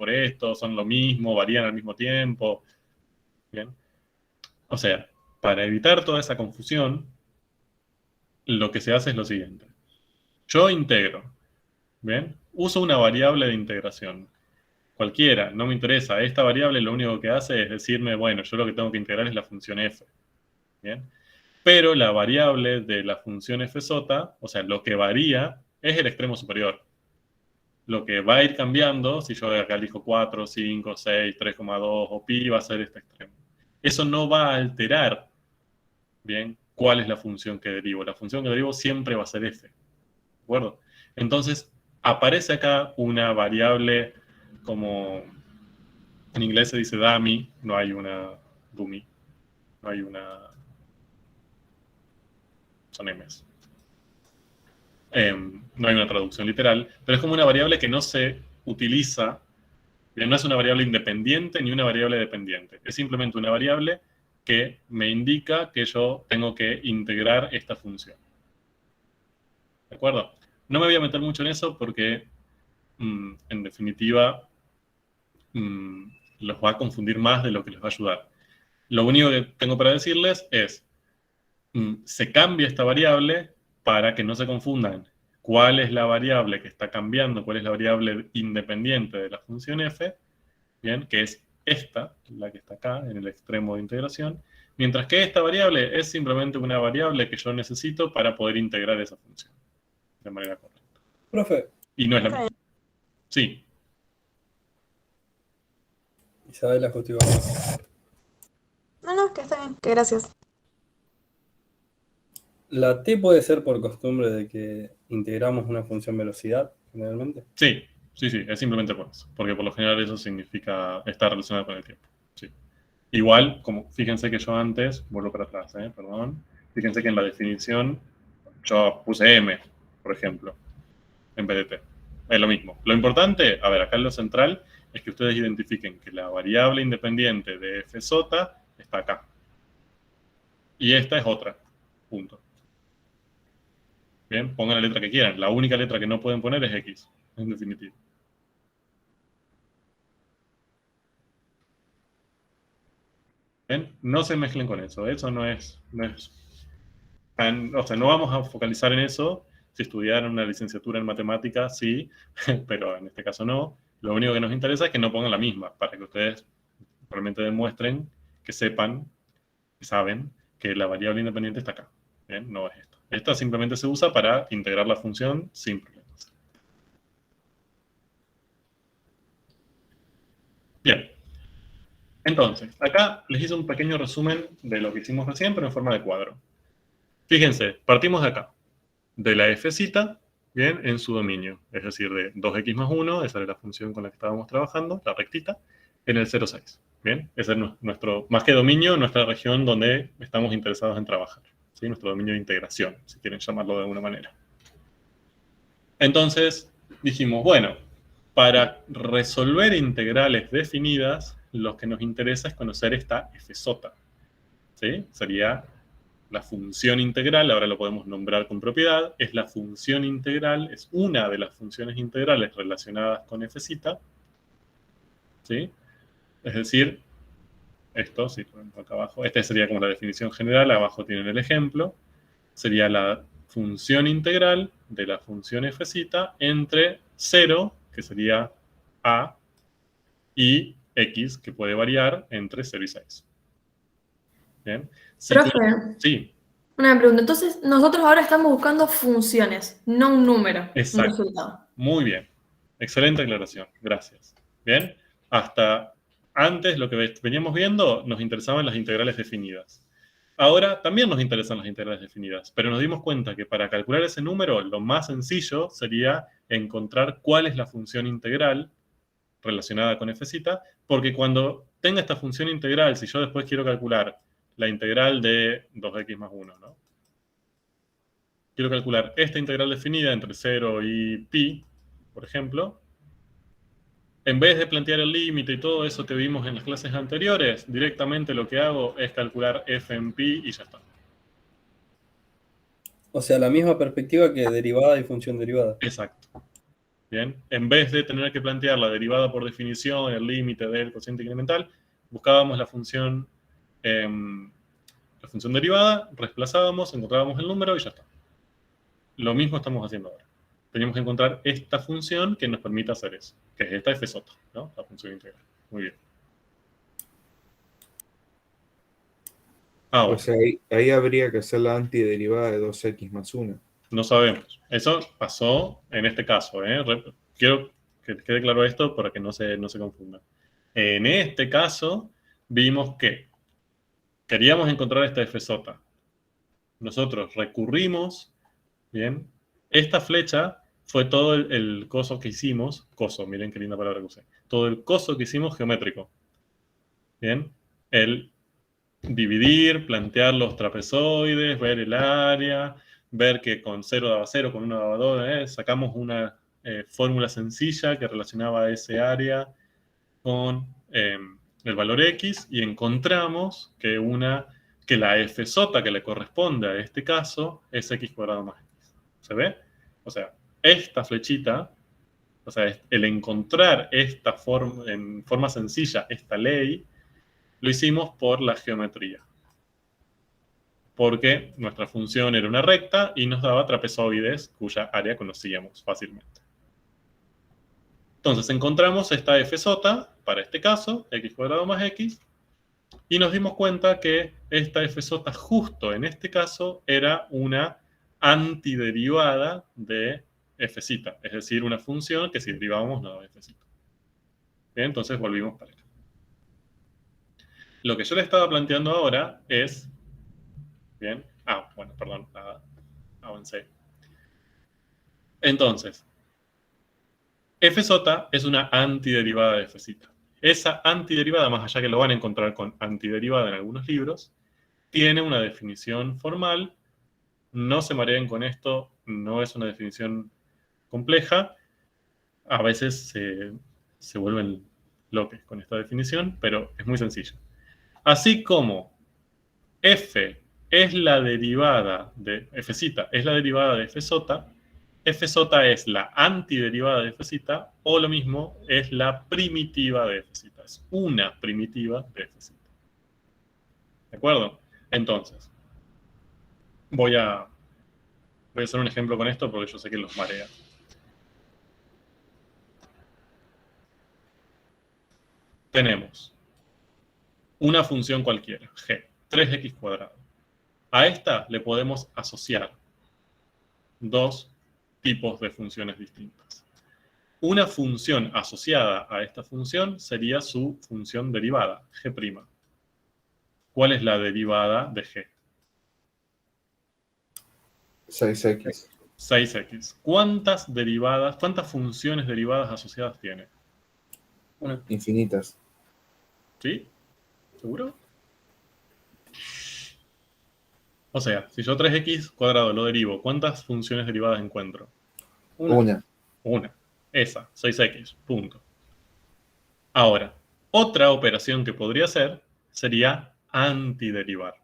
esto, son lo mismo, varían al mismo tiempo, ¿bien? O sea, para evitar toda esa confusión, lo que se hace es lo siguiente. Yo integro, ¿bien? Uso una variable de integración. Cualquiera, no me interesa. Esta variable lo único que hace es decirme, bueno, yo lo que tengo que integrar es la función f, ¿bien? Pero la variable de la función f sota, o sea, lo que varía, es el extremo superior. Lo que va a ir cambiando, si yo acá elijo 4, 5, 6, 3,2 o pi, va a ser este extremo. Eso no va a alterar, ¿bien? ¿Cuál es la función que derivo? La función que derivo siempre va a ser f, ¿de acuerdo? Entonces, aparece acá una variable como en inglés se dice dummy, no hay una dummy, no hay una... son M's. No hay una traducción literal, pero es como una variable que no se utiliza, no es una variable independiente ni una variable dependiente, es simplemente una variable que me indica que yo tengo que integrar esta función. ¿De acuerdo? No me voy a meter mucho en eso porque, en definitiva, los va a confundir más de lo que les va a ayudar. Lo único que tengo para decirles es, se cambia esta variable para que no se confundan cuál es la variable que está cambiando, cuál es la variable independiente de la función f, ¿bien? Que es esta, la que está acá, en el extremo de integración, Mientras que esta variable es simplemente una variable que yo necesito para poder integrar esa función de manera correcta. Profe, Y no es la Está misma. Sí, Isabela justo No, que está bien, que gracias. ¿La T puede ser por costumbre de que integramos una función velocidad, generalmente? sí, es simplemente por eso. Porque por lo general eso significa estar relacionado con el tiempo. Sí. Igual, como fíjense que yo antes, vuelvo para atrás, perdón. Fíjense que en la definición yo puse M, por ejemplo, en vez de T. Es lo mismo. Lo importante, a ver, acá en lo central, es que ustedes identifiquen que la variable independiente de f sota está acá. Y esta es otra. Punto. Bien, pongan la letra que quieran. La única letra que no pueden poner es X, en definitiva. ¿Ven? No se mezclen con eso. Eso no es o sea, no vamos a focalizar en eso. Si estudiaran una licenciatura en matemáticas, sí, pero en este caso no. Lo único que nos interesa es que no pongan la misma, para que ustedes realmente demuestren que sepan, que saben, que la variable independiente está acá. ¿Bien? No es esto. Esta simplemente se usa para integrar la función sin problemas. Bien. Entonces, acá les hice un pequeño resumen de lo que hicimos recién, pero en forma de cuadro. Fíjense, partimos de acá, de la f-cita, bien, en su dominio, es decir, de 2x más 1, esa era la función con la que estábamos trabajando, la rectita, en el 0,6. Bien, ese es nuestro, más que dominio, nuestra región donde estamos interesados en trabajar, ¿sí? Nuestro dominio de integración, si quieren llamarlo de alguna manera. Entonces, dijimos, bueno, para resolver integrales definidas, lo que nos interesa es conocer esta f sota, ¿sí? Sería la función integral, ahora lo podemos nombrar con propiedad, es la función integral, es una de las funciones integrales relacionadas con f cita, ¿sí? Es decir, esto, si ponemos acá abajo, esta sería como la definición general, abajo tienen el ejemplo, sería la función integral de la función f cita entre 0, que sería a, y x, que puede variar entre 0 y 6. ¿Bien? Profe, sí. Una pregunta. Entonces, nosotros ahora estamos buscando funciones, no un número, Exacto. un resultado. Muy bien. Excelente aclaración. Gracias. Bien. Hasta antes, lo que veníamos viendo, nos interesaban las integrales definidas. Ahora también nos interesan las integrales definidas, pero nos dimos cuenta que para calcular ese número, lo más sencillo sería encontrar cuál es la función integral relacionada con f cita, porque cuando tenga esta función integral, si yo después quiero calcular la integral de 2x más 1, ¿no? Quiero calcular esta integral definida entre 0 y pi, por ejemplo. En vez de plantear el límite y todo eso que vimos en las clases anteriores, directamente lo que hago es calcular f en pi y ya está. O sea, la misma perspectiva que derivada y función derivada. Exacto. Bien. En vez de tener que plantear la derivada por definición, el límite del cociente incremental, buscábamos la función derivada, desplazábamos, encontrábamos el número y ya está. Lo mismo estamos haciendo ahora. Tenemos que encontrar esta función que nos permita hacer eso, que es esta f sota, ¿no? La función integral. Muy bien. O sea, ahí habría que hacer la antiderivada de 2x más 1. No sabemos. Eso pasó en este caso. Quiero que quede claro esto para que no se confunda. En este caso, vimos que queríamos encontrar esta f sota. Nosotros recurrimos, ¿bien? Esta flecha fue todo el coso que hicimos, miren qué linda palabra que usé, todo el coso que hicimos geométrico. ¿Bien? El dividir, plantear los trapezoides, ver el área, ver que con 0 daba 0, con 1 daba 2, sacamos una fórmula sencilla que relacionaba ese área con el valor x y encontramos que la f sota que le corresponde a este caso es x cuadrado más x. ¿Se ve? O sea, esta flechita, o sea, el encontrar esta forma, en forma sencilla, esta ley, lo hicimos por la geometría. Porque nuestra función era una recta y nos daba trapezoides cuya área conocíamos fácilmente. Entonces encontramos esta f sota, para este caso, x cuadrado más x, Y nos dimos cuenta que esta fj justo en este caso era una antiderivada de fz, es decir, una función que si derivábamos no daba fz. Bien, entonces volvimos para acá. Lo que yo le estaba planteando ahora es... Bien, bueno, perdón, avancé. Entonces, fz es una antiderivada de fz. Esa antiderivada, más allá que lo van a encontrar con antiderivada en algunos libros, tiene una definición formal. No se mareen con esto, no es una definición compleja. A veces se vuelven locos con esta definición, pero es muy sencilla. Así como f es la derivada de fz, es la derivada de fz, fz es la antiderivada de fz, o lo mismo, es la primitiva de fz. Es una primitiva de fz. ¿De acuerdo? Entonces, voy a hacer un ejemplo con esto porque yo sé que los marea. Tenemos una función cualquiera, g, 3x². A esta le podemos asociar dos tipos de funciones distintas. Una función asociada a esta función sería su función derivada, g'. ¿Cuál es la derivada de g? 6x. 6x. ¿Cuántas funciones derivadas asociadas tiene? Una. Infinitas. ¿Sí? ¿Seguro? O sea, si yo 3x² lo derivo, ¿cuántas funciones derivadas encuentro? Una. Una. Esa, 6x, punto. Ahora, otra operación que podría hacer sería antiderivar.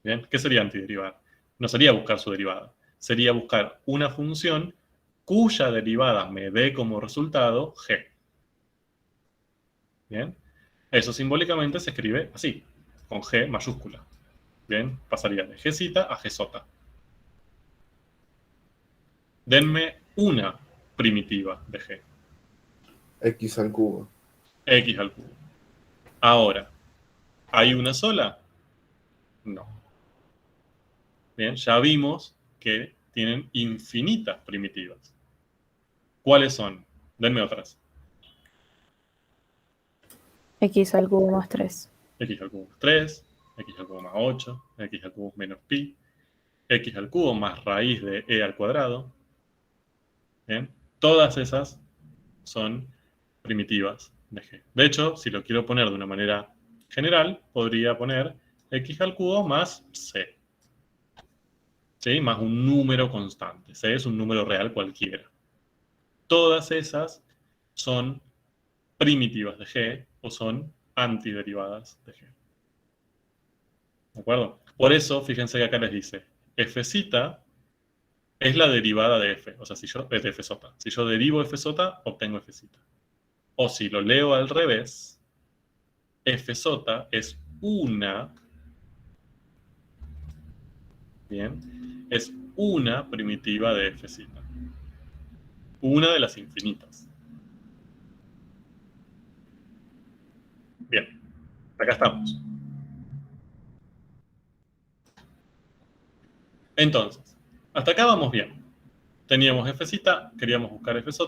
¿Bien? ¿Qué sería antiderivar? No sería buscar su derivada. Sería buscar una función cuya derivada me dé como resultado g. ¿Bien? Eso simbólicamente se escribe así, con g mayúscula. Bien, pasaría de gz a gz. Denme una primitiva de g. X al cubo. X al cubo. Ahora, ¿hay una sola? No. Bien, ya vimos que tienen infinitas primitivas. ¿Cuáles son? Denme otras. X al cubo más 3. X al cubo más 3, X al cubo más 8, X al cubo menos pi, X al cubo más raíz de e al cuadrado. ¿Bien? Todas esas son primitivas de g. De hecho, si lo quiero poner de una manera general, podría poner x al cubo más c. ¿Sí? Más un número constante. C es un número real cualquiera. Todas esas son primitivas de g o son antiderivadas de g. ¿De acuerdo? Por eso, fíjense que acá les dice, fz es la derivada de f, o sea, es de fz. Si yo derivo fz, obtengo fz. O si lo leo al revés, fz es una, bien, es una primitiva de fz. Una de las infinitas. Bien, acá estamos. Entonces, hasta acá vamos bien. Teníamos fz, queríamos buscar fz,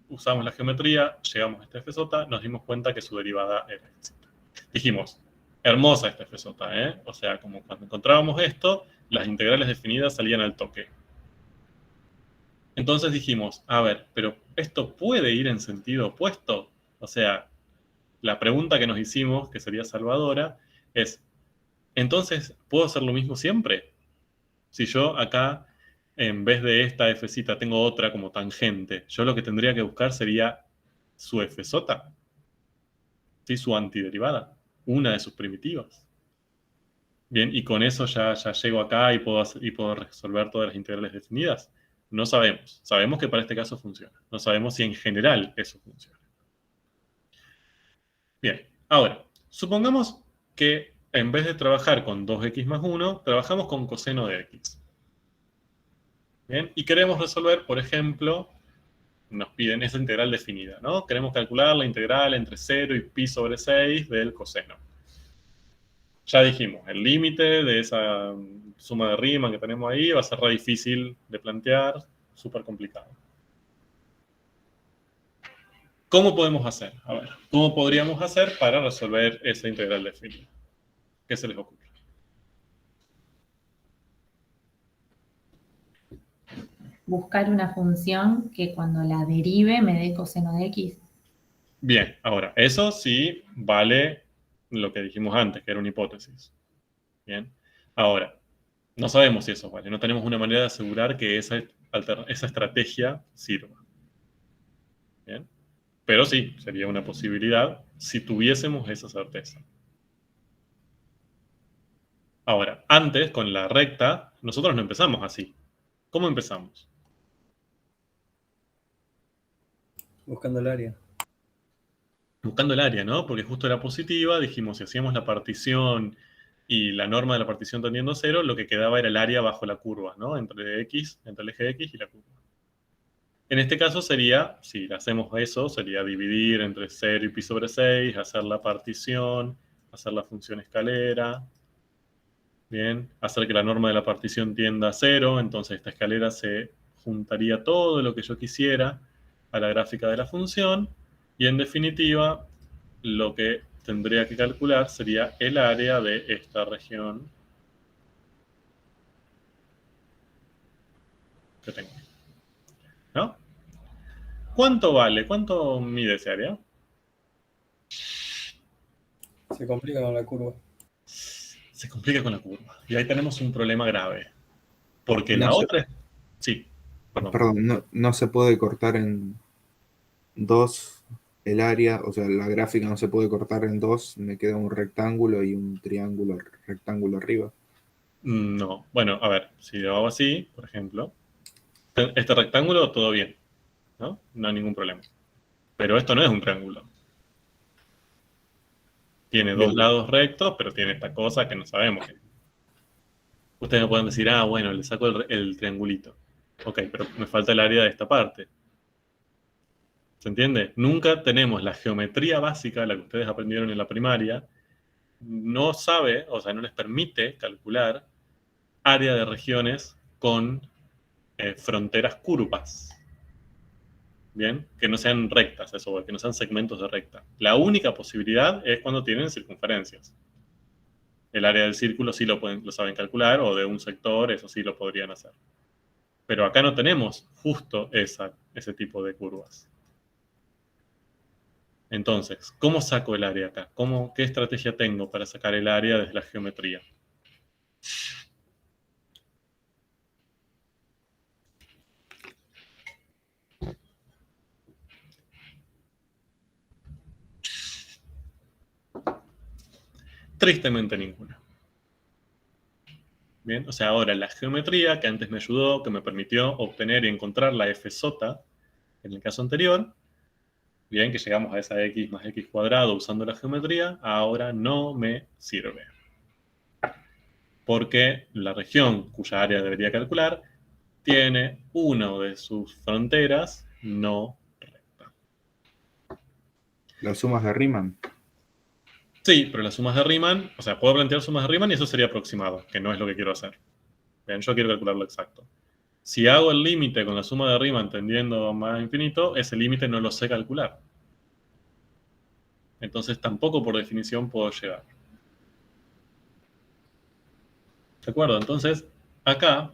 usamos la geometría, llegamos a esta fz, nos dimos cuenta que su derivada era fz. Dijimos, hermosa esta fz, ¿eh? O sea, como cuando encontrábamos esto, las integrales definidas salían al toque. Entonces dijimos, a ver, pero ¿esto puede ir en sentido opuesto? O sea, la pregunta que nos hicimos, que sería salvadora, es, entonces, ¿puedo hacer lo mismo siempre? Si yo acá, en vez de esta fz, tengo otra como tangente, yo lo que tendría que buscar sería su fz, ¿sí? Su antiderivada, una de sus primitivas. Bien, y con eso ya llego acá y puedo resolver todas las integrales definidas. No sabemos. Sabemos que para este caso funciona. No sabemos si en general eso funciona. Bien, ahora, supongamos que en vez de trabajar con 2x más 1, trabajamos con coseno de x. Bien, y queremos resolver, por ejemplo, nos piden esa integral definida, ¿no? Queremos calcular la integral entre 0 y pi sobre 6 del coseno. Ya dijimos, el límite de esa suma de Riemann que tenemos ahí va a ser re difícil de plantear, súper complicado. ¿Cómo podemos hacer? A ver, ¿cómo podríamos hacer para resolver esa integral de Fourier? ¿Qué se les ocurre? Buscar una función que cuando la derive me dé coseno de x. Bien, ahora, eso sí vale lo que dijimos antes, que era una hipótesis. Bien, ahora, no sabemos si eso vale, no tenemos una manera de asegurar que esa estrategia sirva. Bien, pero sí, sería una posibilidad si tuviésemos esa certeza. Ahora, antes, con la recta, nosotros no empezamos así. ¿Cómo empezamos? Buscando el área. Buscando el área, ¿no? Porque justo era positiva, dijimos, si hacíamos la partición y la norma de la partición tendiendo a 0, lo que quedaba era el área bajo la curva, ¿no? Entre x, entre el eje x y la curva. En este caso sería, si hacemos eso, sería dividir entre 0 y pi sobre 6, hacer la partición, hacer la función escalera, bien, hacer que la norma de la partición tienda a 0, entonces esta escalera se juntaría todo lo que yo quisiera a la gráfica de la función, y en definitiva, lo que tendría que calcular sería el área de esta región que tengo. ¿No? ¿Cuánto vale? ¿Cuánto mide ese área? Se complica con la curva. Se complica con la curva. Y ahí tenemos un problema grave. Porque No la sé. otra... Sí, perdón. Perdón, no se puede cortar en dos el área, o sea, la gráfica no se puede cortar en dos, me queda un rectángulo y un triángulo rectángulo arriba. No. Bueno, a ver, si lo hago así, por ejemplo, este rectángulo, todo bien, ¿no? No hay ningún problema. Pero esto no es un triángulo. Tiene dos lados rectos, pero tiene esta cosa que no sabemos. Ustedes me pueden decir, ah, bueno, le saco el triangulito. Ok, pero me falta el área de esta parte. ¿Se entiende? Nunca tenemos la geometría básica, la que ustedes aprendieron en la primaria, no sabe, o sea, no les permite calcular área de regiones con fronteras curvas. Bien, que no sean rectas, eso, que no sean segmentos de recta. La única posibilidad es cuando tienen circunferencias. El área del círculo sí lo saben calcular, o de un sector, eso sí lo podrían hacer. Pero acá no tenemos justo ese tipo de curvas. Entonces, ¿cómo saco el área acá? ¿Qué estrategia tengo para sacar el área desde la geometría? Tristemente ninguna. Bien, o sea, ahora la geometría que antes me ayudó, que me permitió obtener y encontrar la f sota en el caso anterior, bien, que llegamos a esa x más x cuadrado usando la geometría, ahora no me sirve. Porque la región cuya área debería calcular tiene una de sus fronteras no recta. Las sumas de Riemann. Sí, pero las sumas de Riemann, o sea, puedo plantear sumas de Riemann y eso sería aproximado, que no es lo que quiero hacer. Bien, yo quiero calcularlo exacto. Si hago el límite con la suma de Riemann tendiendo más a infinito, ese límite no lo sé calcular. Entonces tampoco por definición puedo llegar. ¿De acuerdo? Entonces, acá,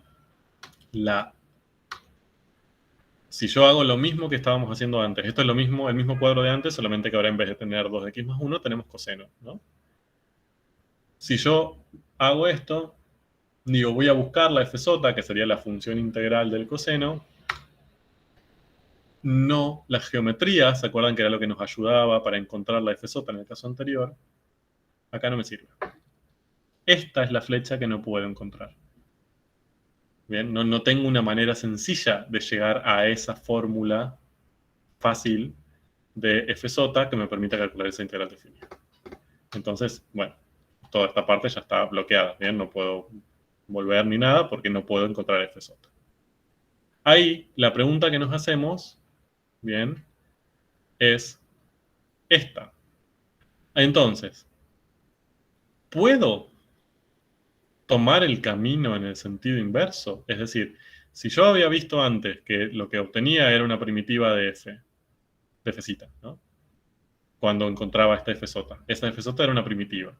si yo hago lo mismo que estábamos haciendo antes, esto es lo mismo, el mismo cuadro de antes, solamente que ahora en vez de tener 2x más 1, tenemos coseno, ¿no? Si yo hago esto, digo, voy a buscar la f sota, que sería la función integral del coseno. No, la geometría, ¿se acuerdan que era lo que nos ayudaba para encontrar la f sota en el caso anterior? Acá no me sirve. Esta es la flecha que no puedo encontrar. Bien, no tengo una manera sencilla de llegar a esa fórmula fácil de f sota que me permita calcular esa integral de Fourier. Entonces, bueno, toda esta parte ya está bloqueada. Bien, no puedo volver ni nada porque no puedo encontrar f sota. Ahí, la pregunta que nos hacemos, bien, es esta. Entonces, puedo tomar el camino en el sentido inverso. Es decir, si yo había visto antes que lo que obtenía era una primitiva de f, de fcita, ¿no? Cuando encontraba esta fsota. Esa fsota era una primitiva.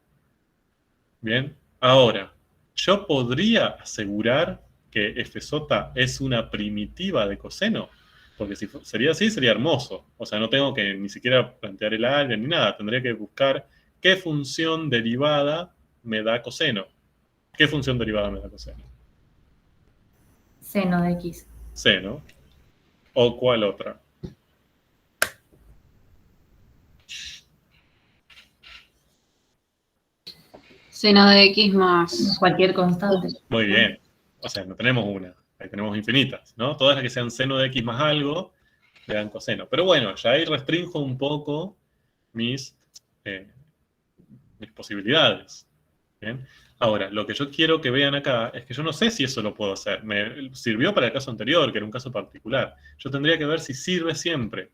Bien, ahora, yo podría asegurar que fsota es una primitiva de coseno, porque si sería así, sería hermoso. O sea, no tengo que ni siquiera plantear el área ni nada. Tendría que buscar qué función derivada me da coseno. ¿Qué función derivada me da coseno? Seno de X. Seno. ¿O cuál otra? Seno de X más. Cualquier constante. Muy bien. O sea, no tenemos una. Ahí tenemos infinitas, ¿no? Todas las que sean seno de X más algo, le dan coseno. Pero bueno, ya ahí restringo un poco mis posibilidades. ¿Bien? Ahora, lo que yo quiero que vean acá es que yo no sé si eso lo puedo hacer. Me sirvió para el caso anterior, que era un caso particular. Yo tendría que ver si sirve siempre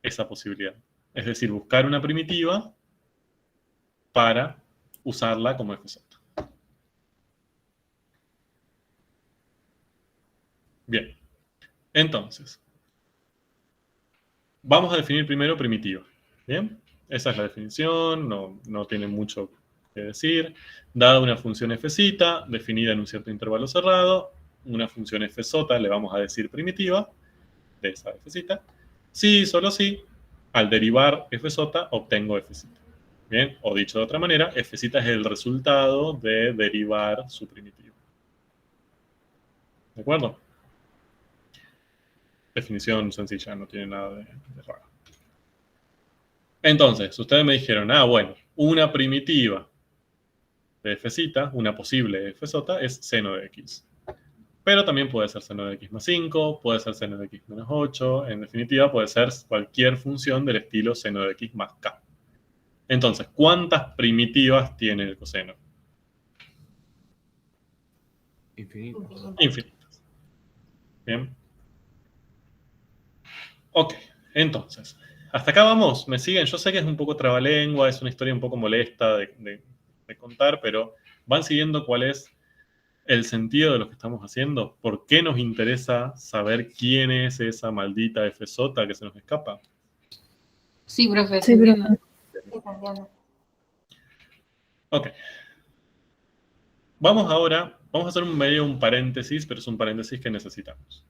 esa posibilidad. Es decir, buscar una primitiva para usarla como fsota. Bien. Entonces, vamos a definir primero primitiva. ¿Bien? Esa es la definición, no tiene mucho que decir. Dada una función fcita, definida en un cierto intervalo cerrado, una función fsota le vamos a decir primitiva de esa fcita. Si, solo si, al derivar fsota, obtengo fcita. Bien, o dicho de otra manera, fcita es el resultado de derivar su primitiva. ¿De acuerdo? Definición sencilla, no tiene nada de raro. Entonces, ustedes me dijeron, bueno, una primitiva de fcita, una posible fsota, es seno de x. Pero también puede ser seno de x más 5, puede ser seno de x menos 8, en definitiva puede ser cualquier función del estilo seno de x más k. Entonces, ¿cuántas primitivas tiene el coseno? Infinitas. Infinitas. Bien. Ok, entonces, hasta acá vamos, ¿me siguen? Yo sé que es un poco trabalengua, es una historia un poco molesta de contar, pero ¿van siguiendo cuál es el sentido de lo que estamos haciendo? ¿Por qué nos interesa saber quién es esa maldita fsota que se nos escapa? Sí, profe. Sí, profe. Ok. Vamos a hacer un paréntesis, pero es un paréntesis que necesitamos.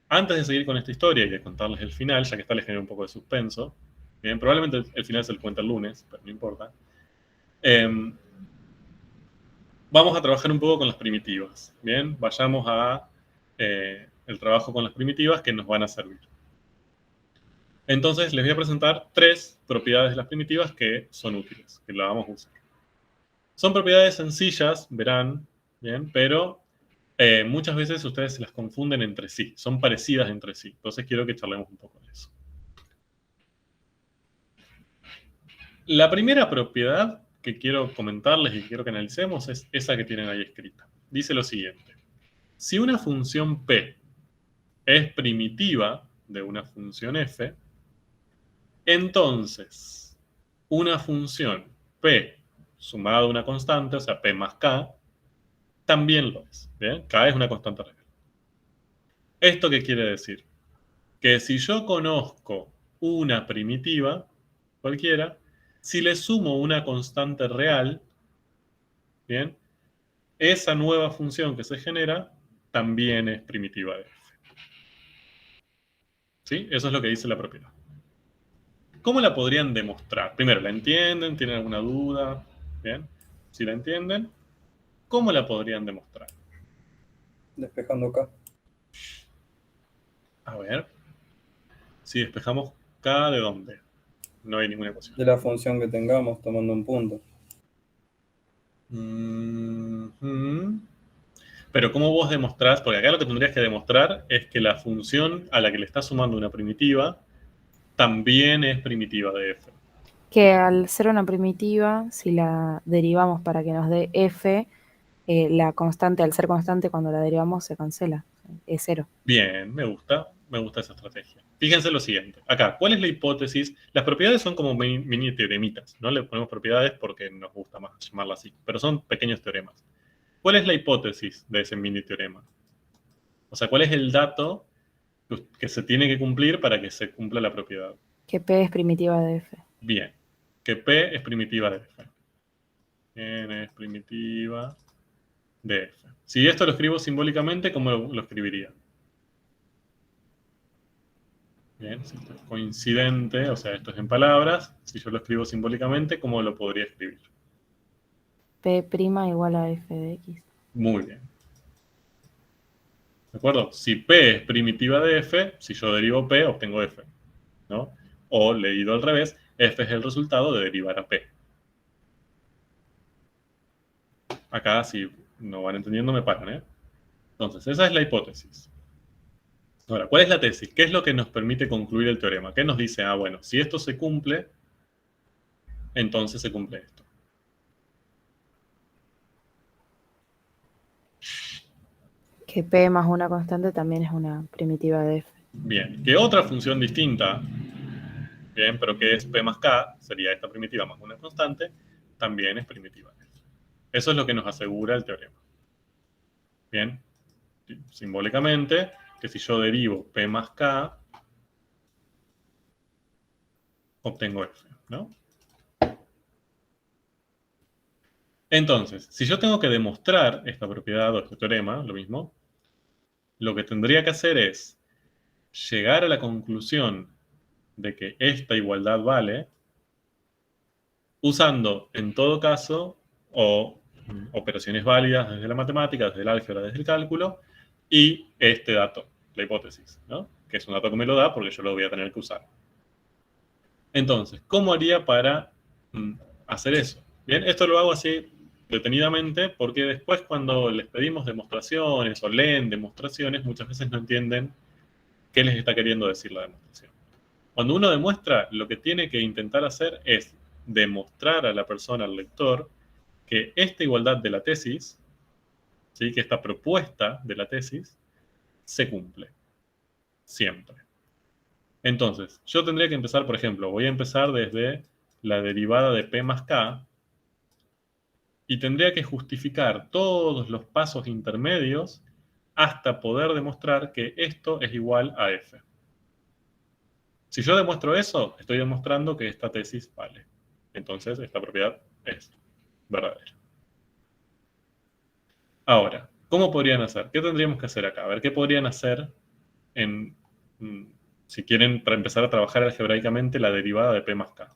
Antes de seguir con esta historia y de contarles el final, ya que esta les genera un poco de suspenso, bien, probablemente el final se lo cuenta el lunes, pero no importa. Vamos a trabajar un poco con las primitivas. Bien, vayamos a el trabajo con las primitivas que nos van a servir. Entonces les voy a presentar 3 propiedades de las primitivas que son útiles, que las vamos a usar. Son propiedades sencillas, verán, bien, pero muchas veces ustedes se las confunden entre sí, son parecidas entre sí. Entonces quiero que charlemos un poco de eso. La primera propiedad que quiero comentarles y que quiero que analicemos es esa que tienen ahí escrita. Dice lo siguiente. Si una función p es primitiva de una función f, entonces una función p sumada a una constante, o sea, p más k, también lo es. ¿Bien? K es una constante real. ¿Esto qué quiere decir? Que si yo conozco una primitiva, cualquiera, si le sumo una constante real, ¿bien? Esa nueva función que se genera también es primitiva de f. ¿Sí? Eso es lo que dice la propiedad. ¿Cómo la podrían demostrar? Primero, ¿la entienden? ¿Tienen alguna duda? ¿Bien? Si la entienden, ¿cómo la podrían demostrar? Despejando K. A ver. Si despejamos K, ¿de dónde? No hay ninguna ecuación. De la función que tengamos, tomando un punto. Pero ¿cómo vos demostrás? Porque acá lo que tendrías que demostrar es que la función a la que le estás sumando una primitiva también es primitiva de f. Que al ser una primitiva, si la derivamos para que nos dé f, la constante, al ser constante, cuando la derivamos se cancela, es 0. Bien, me gusta esa estrategia. Fíjense lo siguiente. Acá, ¿cuál es la hipótesis? Las propiedades son como mini teoremitas, ¿no? Le ponemos propiedades porque nos gusta más llamarla así, pero son pequeños teoremas. ¿Cuál es la hipótesis de ese mini teorema? O sea, ¿cuál es el dato que se tiene que cumplir para que se cumpla la propiedad? Que P es primitiva de F. Bien, que P es primitiva de F. N es primitiva de F. Si esto lo escribo simbólicamente, ¿cómo lo escribiría? Bien, si esto es coincidente, o sea, esto es en palabras, si yo lo escribo simbólicamente, ¿cómo lo podría escribir? P' igual a F de X. Muy bien. ¿De acuerdo? Si P es primitiva de F, si yo derivo P, obtengo F, ¿no? O, leído al revés, F es el resultado de derivar a P. Acá, si no van entendiendo, me paran, ¿eh? Entonces, esa es la hipótesis. Ahora, ¿cuál es la tesis? ¿Qué es lo que nos permite concluir el teorema? ¿Qué nos dice? Ah, bueno, si esto se cumple, entonces se cumple esto. Que P más una constante también es una primitiva de F. Bien, ¿qué otra función distinta? Bien, pero que es P más K, sería esta primitiva más una constante, también es primitiva de F. Eso es lo que nos asegura el teorema. Bien, simbólicamente, que si yo derivo P más K, obtengo F, ¿no? Entonces, si yo tengo que demostrar esta propiedad o este teorema, lo mismo, lo que tendría que hacer es llegar a la conclusión de que esta igualdad vale, usando, en todo caso, operaciones válidas desde la matemática, desde el álgebra, desde el cálculo, y este dato, la hipótesis, ¿no? Que es un dato que me lo da porque yo lo voy a tener que usar. Entonces, ¿cómo haría para hacer eso? Bien, esto lo hago así detenidamente porque después cuando les pedimos demostraciones o leen demostraciones, muchas veces no entienden qué les está queriendo decir la demostración. Cuando uno demuestra, lo que tiene que intentar hacer es demostrar a la persona, al lector, que esta igualdad de la tesis, ¿sí? Que esta propuesta de la tesis, se cumple. Siempre. Entonces, yo tendría que empezar, por ejemplo, voy a empezar desde la derivada de P más K y tendría que justificar todos los pasos intermedios hasta poder demostrar que esto es igual a F. Si yo demuestro eso, estoy demostrando que esta tesis vale. Entonces, esta propiedad es verdadera. Ahora, ¿cómo podrían hacer? ¿Qué tendríamos que hacer acá? A ver, ¿qué podrían hacer si quieren, para empezar a trabajar algebraicamente la derivada de P más K?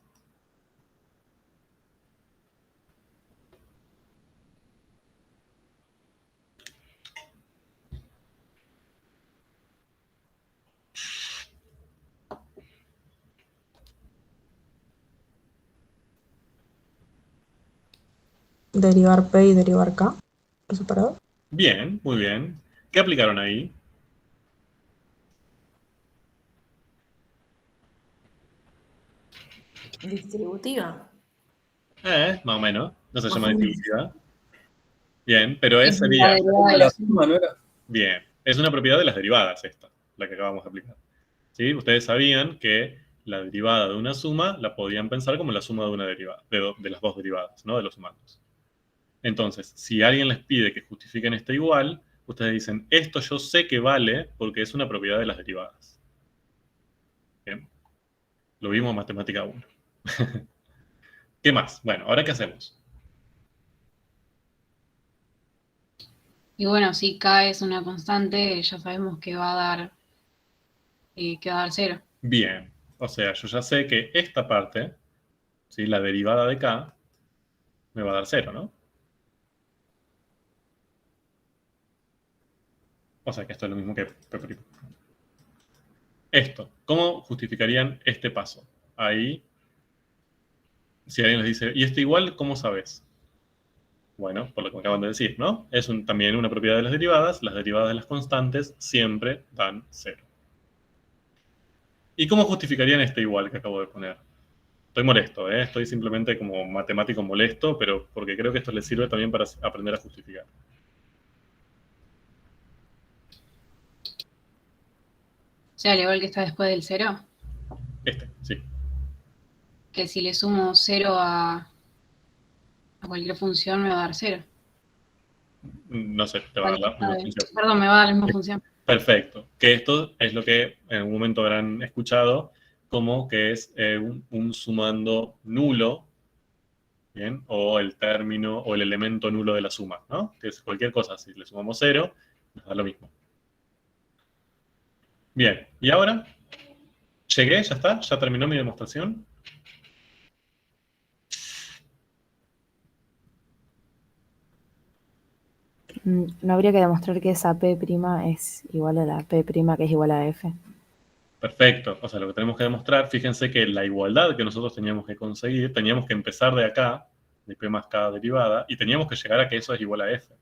Derivar P y derivar K por separado. Bien, muy bien. ¿Qué aplicaron ahí? Distributiva. Más o menos. No se Más llama o menos. distributiva. Bien, pero Es sería... la derivada de La la suma no era. Bien, es una propiedad de las derivadas esta, la que acabamos de aplicar. ¿Sí? Ustedes sabían que la derivada de una suma la podían pensar como la suma de una derivada, de las dos derivadas, ¿no? De los sumandos. Entonces, si alguien les pide que justifiquen esta igual, ustedes dicen, esto yo sé que vale porque es una propiedad de las derivadas. Bien. Lo vimos en matemática 1. ¿Qué más? Bueno, ¿ahora qué hacemos? Y bueno, si K es una constante, ya sabemos que va a dar 0. Bien, o sea, yo ya sé que esta parte, ¿sí? La derivada de K, me va a dar 0, ¿no? O sea que esto es lo mismo que P'. Esto, ¿cómo justificarían este paso? Ahí, si alguien les dice, ¿y esto igual cómo sabes? Bueno, por lo que me acaban de decir, ¿no? Es también una propiedad de las derivadas de las constantes siempre dan 0. ¿Y cómo justificarían este igual que acabo de poner? Estoy molesto, ¿eh? Estoy simplemente como matemático molesto, pero porque creo que esto les sirve también para aprender a justificar. sea, el igual que está después del 0, Sí. que si le sumo 0 a cualquier función me va a dar 0. No sé, te va a dar la misma función. Perdón, me va a dar la misma función. Perfecto. Que esto es lo que en algún momento habrán escuchado como que es un sumando nulo, ¿bien? O el término o el elemento nulo de la suma, ¿no? Que es cualquier cosa. Si le sumamos 0, nos da lo mismo. Bien, y ahora llegué, ya está, ya terminó mi demostración. No habría que demostrar que esa P' es igual a la P' que es igual a F. Perfecto. O sea, lo que tenemos que demostrar, fíjense que la igualdad que nosotros teníamos que conseguir, teníamos que empezar de acá, de P más K derivada, y teníamos que llegar a que eso es igual a F.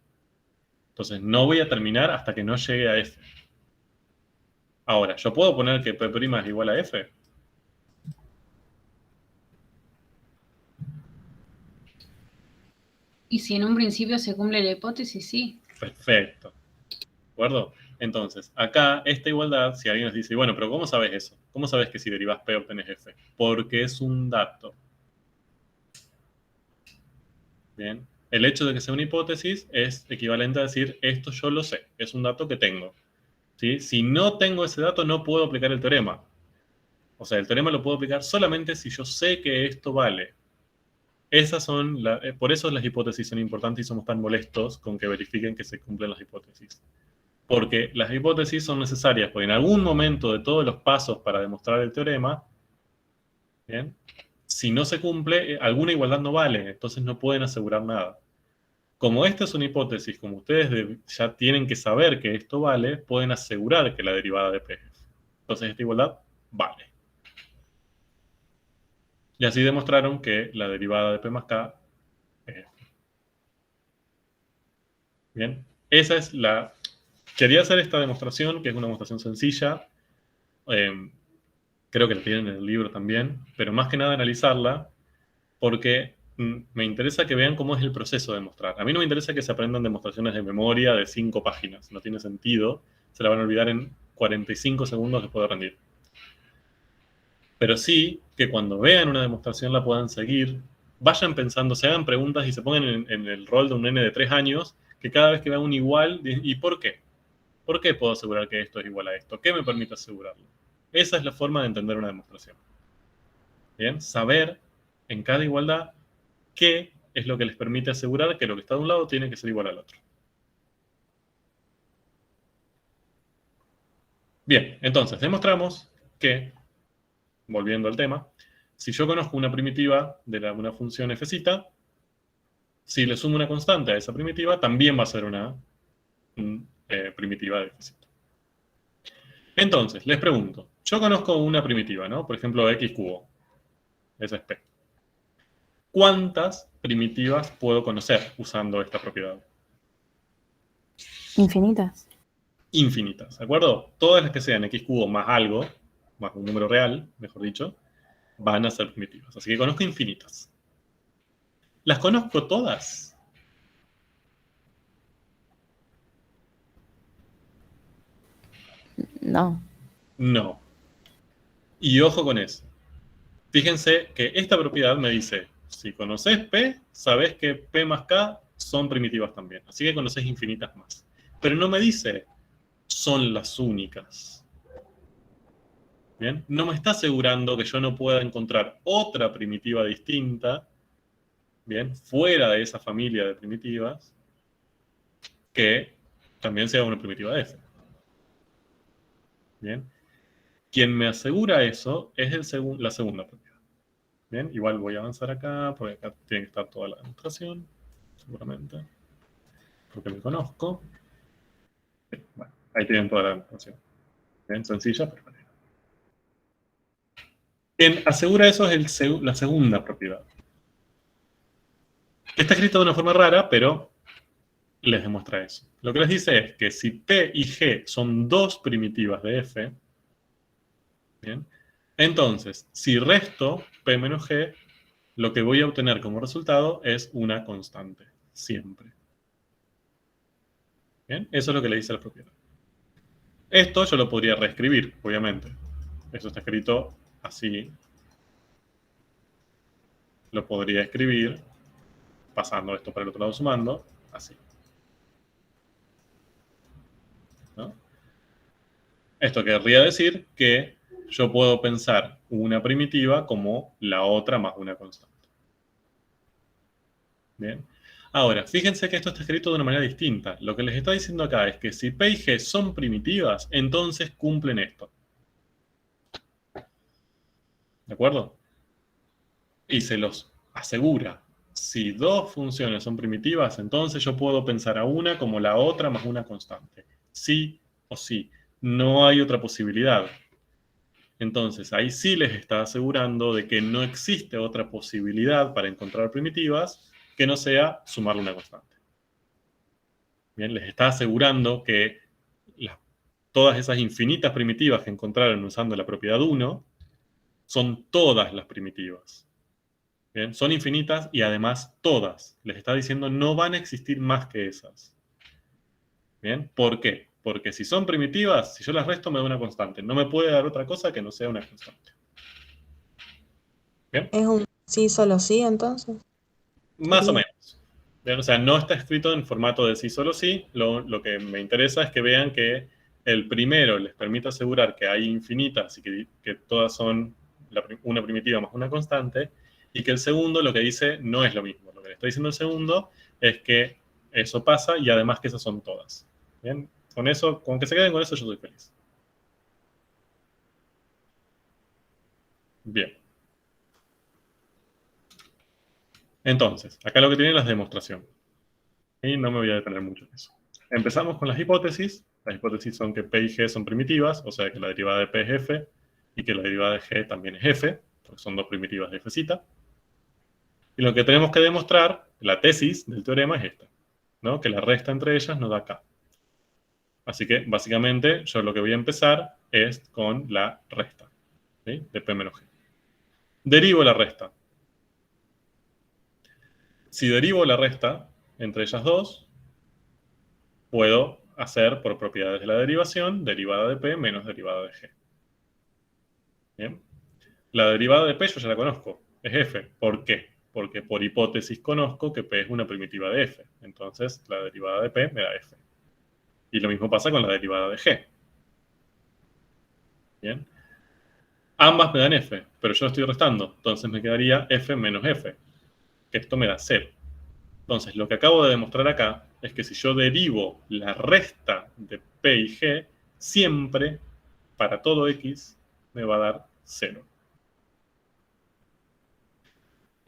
Entonces, no voy a terminar hasta que no llegue a F. Ahora, ¿yo puedo poner que P' es igual a F? Y si en un principio se cumple la hipótesis, sí. Perfecto. ¿De acuerdo? Entonces, acá, esta igualdad, si alguien nos dice, bueno, pero ¿cómo sabes eso? ¿Cómo sabes que si derivas P obtenés F? Porque es un dato. Bien. El hecho de que sea una hipótesis es equivalente a decir, esto yo lo sé, es un dato que tengo. ¿Sí? Si no tengo ese dato, no puedo aplicar el teorema. O sea, el teorema lo puedo aplicar solamente si yo sé que esto vale. Esas son por eso las hipótesis son importantes y somos tan molestos con que verifiquen que se cumplen las hipótesis. Porque las hipótesis son necesarias, porque en algún momento de todos los pasos para demostrar el teorema, ¿bien? Si no se cumple, alguna igualdad no vale, entonces no pueden asegurar nada. Como esta es una hipótesis, como ustedes ya tienen que saber que esto vale, pueden asegurar que la derivada de P es F. Entonces esta igualdad vale. Y así demostraron que la derivada de P más K es F. Bien, esa es la... Quería hacer esta demostración, que es una demostración sencilla. Creo que la tienen en el libro también, pero más que nada analizarla, porque me interesa que vean cómo es el proceso de demostrar. A mí no me interesa que se aprendan demostraciones de memoria de 5 páginas, no tiene sentido, se la van a olvidar en 45 segundos después de rendir. Pero sí que cuando vean una demostración la puedan seguir, vayan pensando, se hagan preguntas y se pongan en el rol de un nene de 3 años, que cada vez que vean un igual, ¿y por qué? ¿Por qué puedo asegurar que esto es igual a esto? ¿Qué me permite asegurarlo? Esa es la forma de entender una demostración. Bien, saber en cada igualdad qué es lo que les permite asegurar que lo que está de un lado tiene que ser igual al otro. Bien, entonces demostramos que, volviendo al tema, si yo conozco una primitiva de una función f, si le sumo una constante a esa primitiva, también va a ser una primitiva de f. Entonces, les pregunto, yo conozco una primitiva, ¿no? Por ejemplo, x cubo. Esa es p. ¿Cuántas primitivas puedo conocer usando esta propiedad? Infinitas. Infinitas, ¿de acuerdo? Todas las que sean x cubo más algo, más un número real, mejor dicho, van a ser primitivas. Así que conozco infinitas. ¿Las conozco todas? No. No. Y ojo con eso. Fíjense que esta propiedad me dice, si conoces P, sabés que P más K son primitivas también. Así que conoces infinitas más. Pero no me dice, son las únicas. ¿Bien? No me está asegurando que yo no pueda encontrar otra primitiva distinta, ¿bien? Fuera de esa familia de primitivas, que también sea una primitiva de F. ¿Bien? Quien me asegura eso es la segunda propiedad. Bien, igual voy a avanzar acá, porque acá tiene que estar toda la demostración, seguramente, porque me conozco. Bien, bueno, ahí tienen toda la demostración. Bien, sencilla, pero bueno. Quien asegura eso es la segunda propiedad. Está escrita de una forma rara, pero les demuestra eso. Lo que les dice es que si P y G son dos primitivas de F, ¿bien? Entonces, si resto P menos G, lo que voy a obtener como resultado es una constante, siempre. ¿Bien? Eso es lo que le dice la propiedad. Esto yo lo podría reescribir, obviamente. Eso está escrito así. Lo podría escribir pasando esto para el otro lado sumando, así. ¿No? Esto querría decir que yo puedo pensar una primitiva como la otra más una constante. Bien. Ahora, fíjense que esto está escrito de una manera distinta. Lo que les está diciendo acá es que si P y G son primitivas, entonces cumplen esto. ¿De acuerdo? Y se los asegura. Si dos funciones son primitivas, entonces yo puedo pensar a una como la otra más una constante. Sí o sí. No hay otra posibilidad. Entonces, ahí sí les está asegurando de que no existe otra posibilidad para encontrar primitivas que no sea sumarle una constante. Bien, les está asegurando que todas esas infinitas primitivas que encontraron usando la propiedad 1 son todas las primitivas. Bien, son infinitas y además todas. Les está diciendo no van a existir más que esas. Bien, ¿por qué? Porque si son primitivas, si yo las resto me da una constante. No me puede dar otra cosa que no sea una constante. ¿Bien? ¿Es un sí, solo sí, entonces? Más o Sería. menos. Bien, o sea, no está escrito en formato de sí, solo sí. Lo que me interesa es que vean que el primero les permite asegurar que hay infinitas y que todas son una primitiva más una constante, y que el segundo lo que dice no es lo mismo. Lo que le está diciendo el segundo es que eso pasa y además que esas son todas. Bien, con eso, con que se queden con eso yo soy feliz. Bien. Entonces, acá lo que tienen es la demostración. Y no me voy a detener mucho en eso. Empezamos con las hipótesis. Las hipótesis son que P y G son primitivas, o sea que la derivada de P es F, y que la derivada de G también es F, porque son dos primitivas de F'. Y lo que tenemos que demostrar, la tesis del teorema es esta, ¿no? Que la resta entre ellas nos da K. Así que, básicamente, yo lo que voy a empezar es con la resta, ¿sí? De P menos G. Derivo la resta. Si derivo la resta entre ellas dos, puedo hacer por propiedades de la derivación derivada de P menos derivada de G. ¿Bien? La derivada de P yo ya la conozco, es F. ¿Por qué? Porque por hipótesis conozco que P es una primitiva de F. Entonces la derivada de P me da F. Y lo mismo pasa con la derivada de G. ¿Bien? Ambas me dan F, pero yo estoy restando. Entonces me quedaría F menos F, que esto me da 0. Entonces, lo que acabo de demostrar acá es que si yo derivo la resta de P y G, siempre, para todo X, me va a dar 0.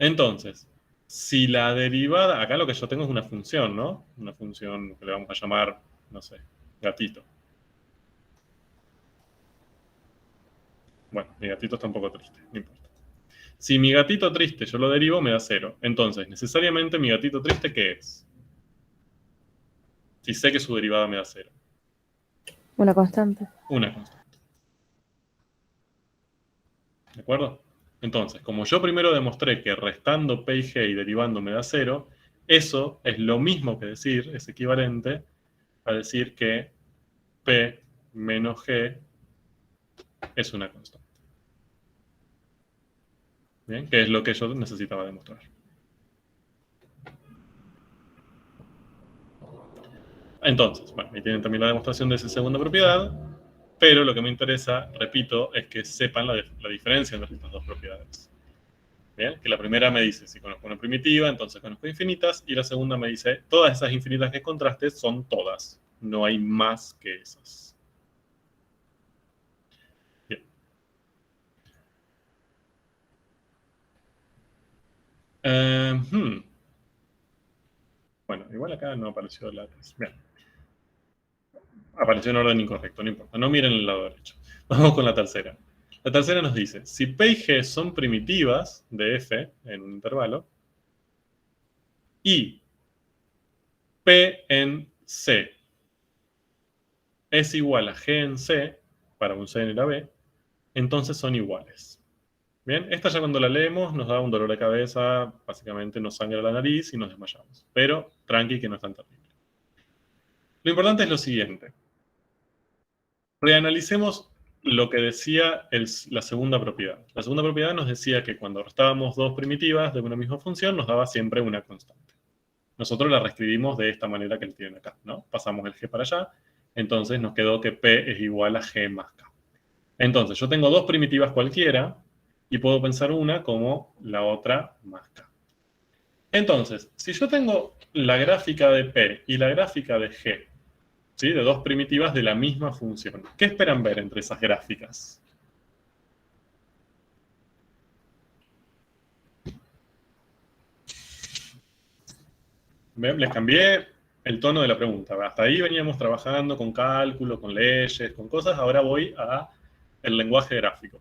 Entonces, si la derivada... Acá lo que yo tengo es una función, ¿no? Una función que le vamos a llamar, no sé, gatito. Bueno, mi gatito está un poco triste, no importa. Si mi gatito triste yo lo derivo, me da 0. Entonces, necesariamente mi gatito triste, ¿qué es? Si sé que su derivada me da 0. Una constante. Una constante. ¿De acuerdo? Entonces, como yo primero demostré que restando P y G y derivando me da 0, eso es lo mismo que decir, es equivalente a decir que P menos G es una constante. ¿Bien? Que es lo que yo necesitaba demostrar. Entonces, bueno, ahí tienen también la demostración de esa segunda propiedad, pero lo que me interesa, repito, es que sepan la diferencia entre estas dos propiedades. ¿Bien? Que la primera me dice si conozco una primitiva, entonces conozco infinitas, y la segunda me dice todas esas infinitas que encontraste son todas, no hay más que esas. Bien. Bueno, igual acá no apareció la tesis. Bien. Apareció en orden incorrecto, no importa. No miren el lado derecho. Vamos con la tercera. La tercera nos dice, si P y G son primitivas de F en un intervalo, y P en C es igual a G en C, para un C en la B, entonces son iguales. Bien, esta ya cuando la leemos nos da un dolor de cabeza, básicamente nos sangra la nariz y nos desmayamos. Pero tranqui que no es tan terrible. Lo importante es lo siguiente. Reanalicemos lo que decía la segunda propiedad. La segunda propiedad nos decía que cuando restábamos dos primitivas de una misma función, nos daba siempre una constante. Nosotros la reescribimos de esta manera que tienen acá, ¿no? Pasamos el g para allá, entonces nos quedó que p es igual a g más k. Entonces, yo tengo dos primitivas cualquiera, y puedo pensar una como la otra más k. Entonces, si yo tengo la gráfica de p y la gráfica de g, ¿sí? De dos primitivas de la misma función, ¿qué esperan ver entre esas gráficas? ¿Ven? Les cambié el tono de la pregunta. Hasta ahí veníamos trabajando con cálculo, con leyes, con cosas. Ahora voy al lenguaje gráfico.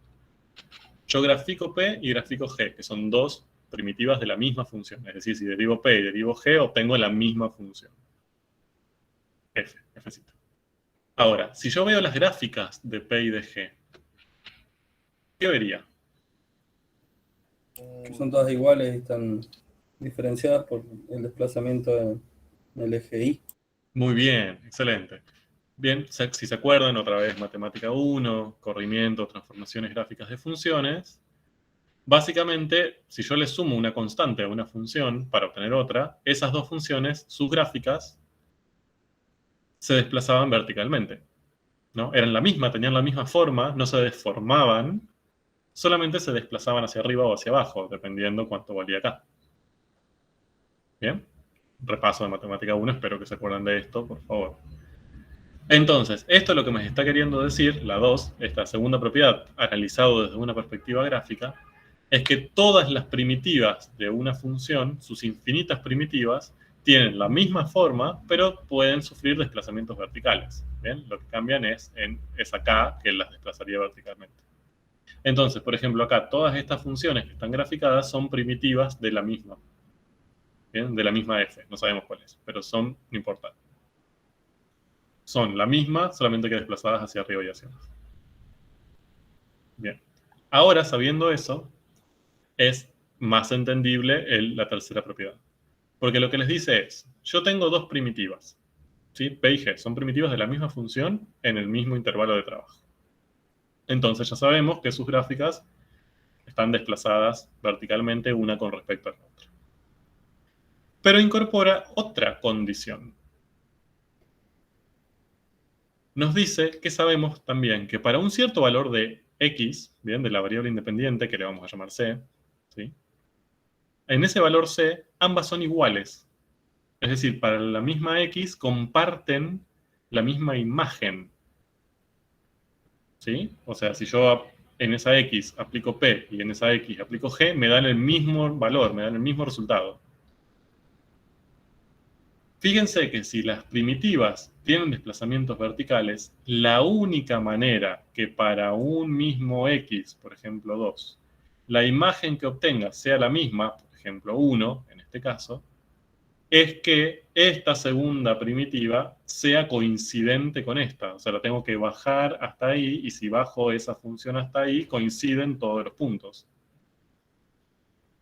Yo grafico P y grafico G, que son dos primitivas de la misma función. Es decir, si derivo P y derivo G, obtengo la misma función. F, Fcita. Ahora, si yo veo las gráficas de P y de G, ¿qué vería? Que son todas iguales y están diferenciadas por el desplazamiento del eje Y. Muy bien, excelente. Bien, si se acuerdan, otra vez Matemática 1, corrimiento, transformaciones gráficas de funciones. Básicamente, si yo le sumo una constante a una función para obtener otra, esas dos funciones, sus gráficas, se desplazaban verticalmente, ¿no? Eran la misma, tenían la misma forma, no se deformaban, solamente se desplazaban hacia arriba o hacia abajo, dependiendo cuánto valía acá. ¿Bien? Repaso de Matemática 1, espero que se acuerden de esto, por favor. Entonces, esto es lo que me está queriendo decir, la 2, esta segunda propiedad, analizado desde una perspectiva gráfica, es que todas las primitivas de una función, sus infinitas primitivas, tienen la misma forma, pero pueden sufrir desplazamientos verticales. ¿Bien? Lo que cambian es acá, que las desplazaría verticalmente. Entonces, por ejemplo, acá, todas estas funciones que están graficadas son primitivas de la misma. ¿Bien? De la misma f, no sabemos cuál es, pero no importa. Son la misma, solamente que desplazadas hacia arriba y hacia abajo. Bien. Ahora, sabiendo eso, es más entendible la tercera propiedad. Porque lo que les dice es, yo tengo dos primitivas, ¿sí? P y G, son primitivas de la misma función en el mismo intervalo de trabajo. Entonces ya sabemos que sus gráficas están desplazadas verticalmente una con respecto a la otra. Pero incorpora otra condición. Nos dice que sabemos también que para un cierto valor de x, ¿bien? De la variable independiente, que le vamos a llamar c, ¿sí? En ese valor c, ambas son iguales. Es decir, para la misma x comparten la misma imagen. ¿Sí? O sea, si yo en esa x aplico p y en esa x aplico g, me dan el mismo valor, me dan el mismo resultado. Fíjense que si las primitivas tienen desplazamientos verticales, la única manera que para un mismo x, por ejemplo 2, la imagen que obtenga sea la misma, por ejemplo 1, en este caso, es que esta segunda primitiva sea coincidente con esta. O sea, la tengo que bajar hasta ahí, y si bajo esa función hasta ahí, coinciden todos los puntos.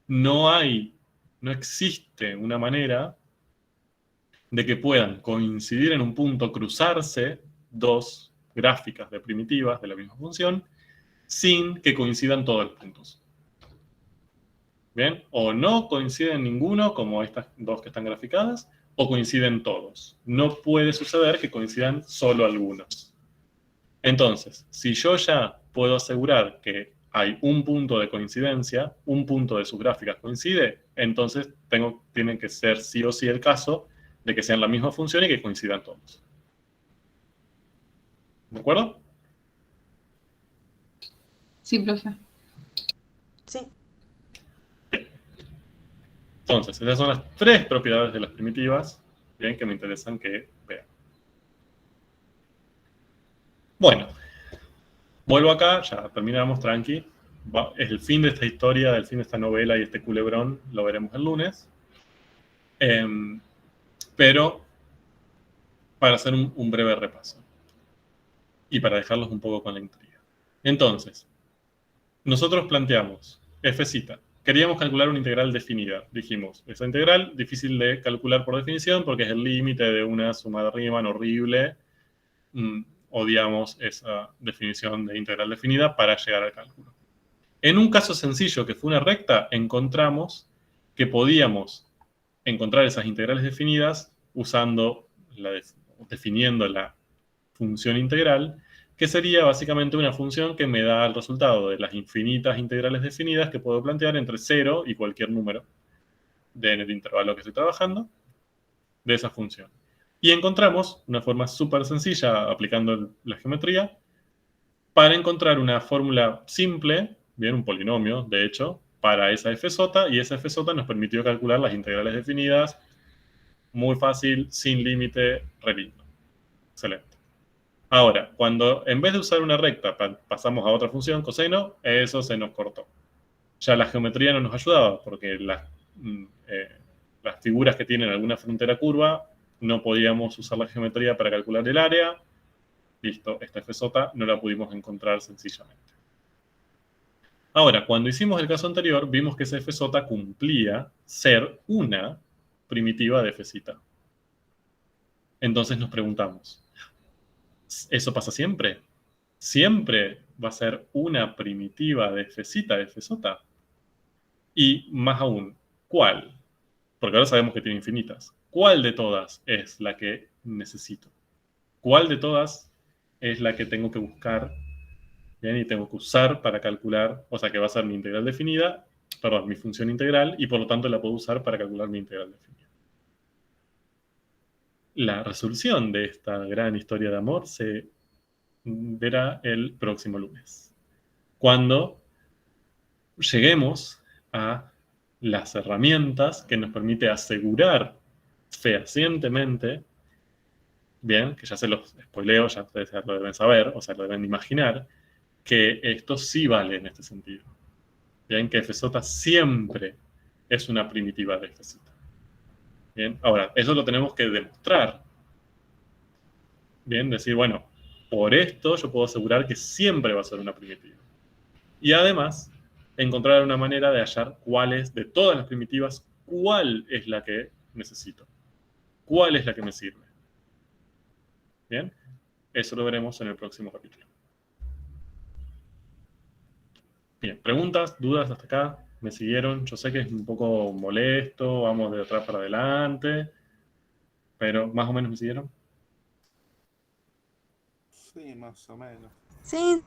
No existe una manera de que puedan coincidir en un punto, cruzarse dos gráficas de primitivas de la misma función, sin que coincidan todos los puntos. ¿Bien? O no coinciden ninguno, como estas dos que están graficadas, o coinciden todos. No puede suceder que coincidan solo algunos. Entonces, si yo ya puedo asegurar que hay un punto de coincidencia, un punto de sus gráficas coincide, entonces tiene que ser sí o sí el caso de que sean la misma función y que coincidan todos. ¿De acuerdo? Sí, profe. Sí. Entonces, esas son las tres propiedades de las primitivas, bien, que me interesan que vean. Bueno, vuelvo acá, ya terminamos, tranqui. Es el fin de esta historia, el fin de esta novela y este culebrón, lo veremos el lunes. Pero, para hacer un breve repaso. Y para dejarlos un poco con la intriga. Entonces, nosotros planteamos, Fcita, queríamos calcular una integral definida. Dijimos, esa integral difícil de calcular por definición porque es el límite de una suma de Riemann horrible, odiamos esa definición de integral definida para llegar al cálculo. En un caso sencillo, que fue una recta, encontramos que podíamos encontrar esas integrales definidas definiendo la función integral, que sería básicamente una función que me da el resultado de las infinitas integrales definidas que puedo plantear entre 0 y cualquier número en el intervalo que estoy trabajando de esa función. Y encontramos una forma súper sencilla, aplicando la geometría, para encontrar una fórmula simple, bien, un polinomio, de hecho, para esa fz, y esa fz nos permitió calcular las integrales definidas, muy fácil, sin límite, re lindo. Excelente. Ahora, cuando en vez de usar una recta pasamos a otra función, coseno, eso se nos cortó. Ya la geometría no nos ayudaba, porque las figuras que tienen alguna frontera curva, no podíamos usar la geometría para calcular el área. Listo, esta fz no la pudimos encontrar sencillamente. Ahora, cuando hicimos el caso anterior, vimos que esa fz cumplía ser una primitiva de fz. Entonces nos preguntamos, ¿eso pasa siempre? ¿Siempre va a ser una primitiva de fz de fz? Y más aún, ¿cuál? Porque ahora sabemos que tiene infinitas. ¿Cuál de todas es la que necesito? ¿Cuál de todas es la que tengo que buscar, bien, y tengo que usar para calcular, o sea, que va a ser mi integral definida, perdón, mi función integral, y por lo tanto la puedo usar para calcular mi integral definida? La resolución de esta gran historia de amor se verá el próximo lunes, cuando lleguemos a las herramientas que nos permite asegurar fehacientemente, bien, que ya se los spoileo, ya ustedes lo deben saber, o sea, lo deben imaginar, que esto sí vale en este sentido. Bien, que fz siempre es una primitiva de fz. Bien, ahora, eso lo tenemos que demostrar. Bien, decir, bueno, por esto yo puedo asegurar que siempre va a ser una primitiva. Y además, encontrar una manera de hallar cuál es, de todas las primitivas, cuál es la que necesito. ¿Cuál es la que me sirve? Bien, eso lo veremos en el próximo capítulo. Bien, preguntas, dudas hasta acá. ¿Me siguieron? Yo sé que es un poco molesto, vamos de atrás para adelante, pero más o menos me siguieron. Sí, más o menos. Sí,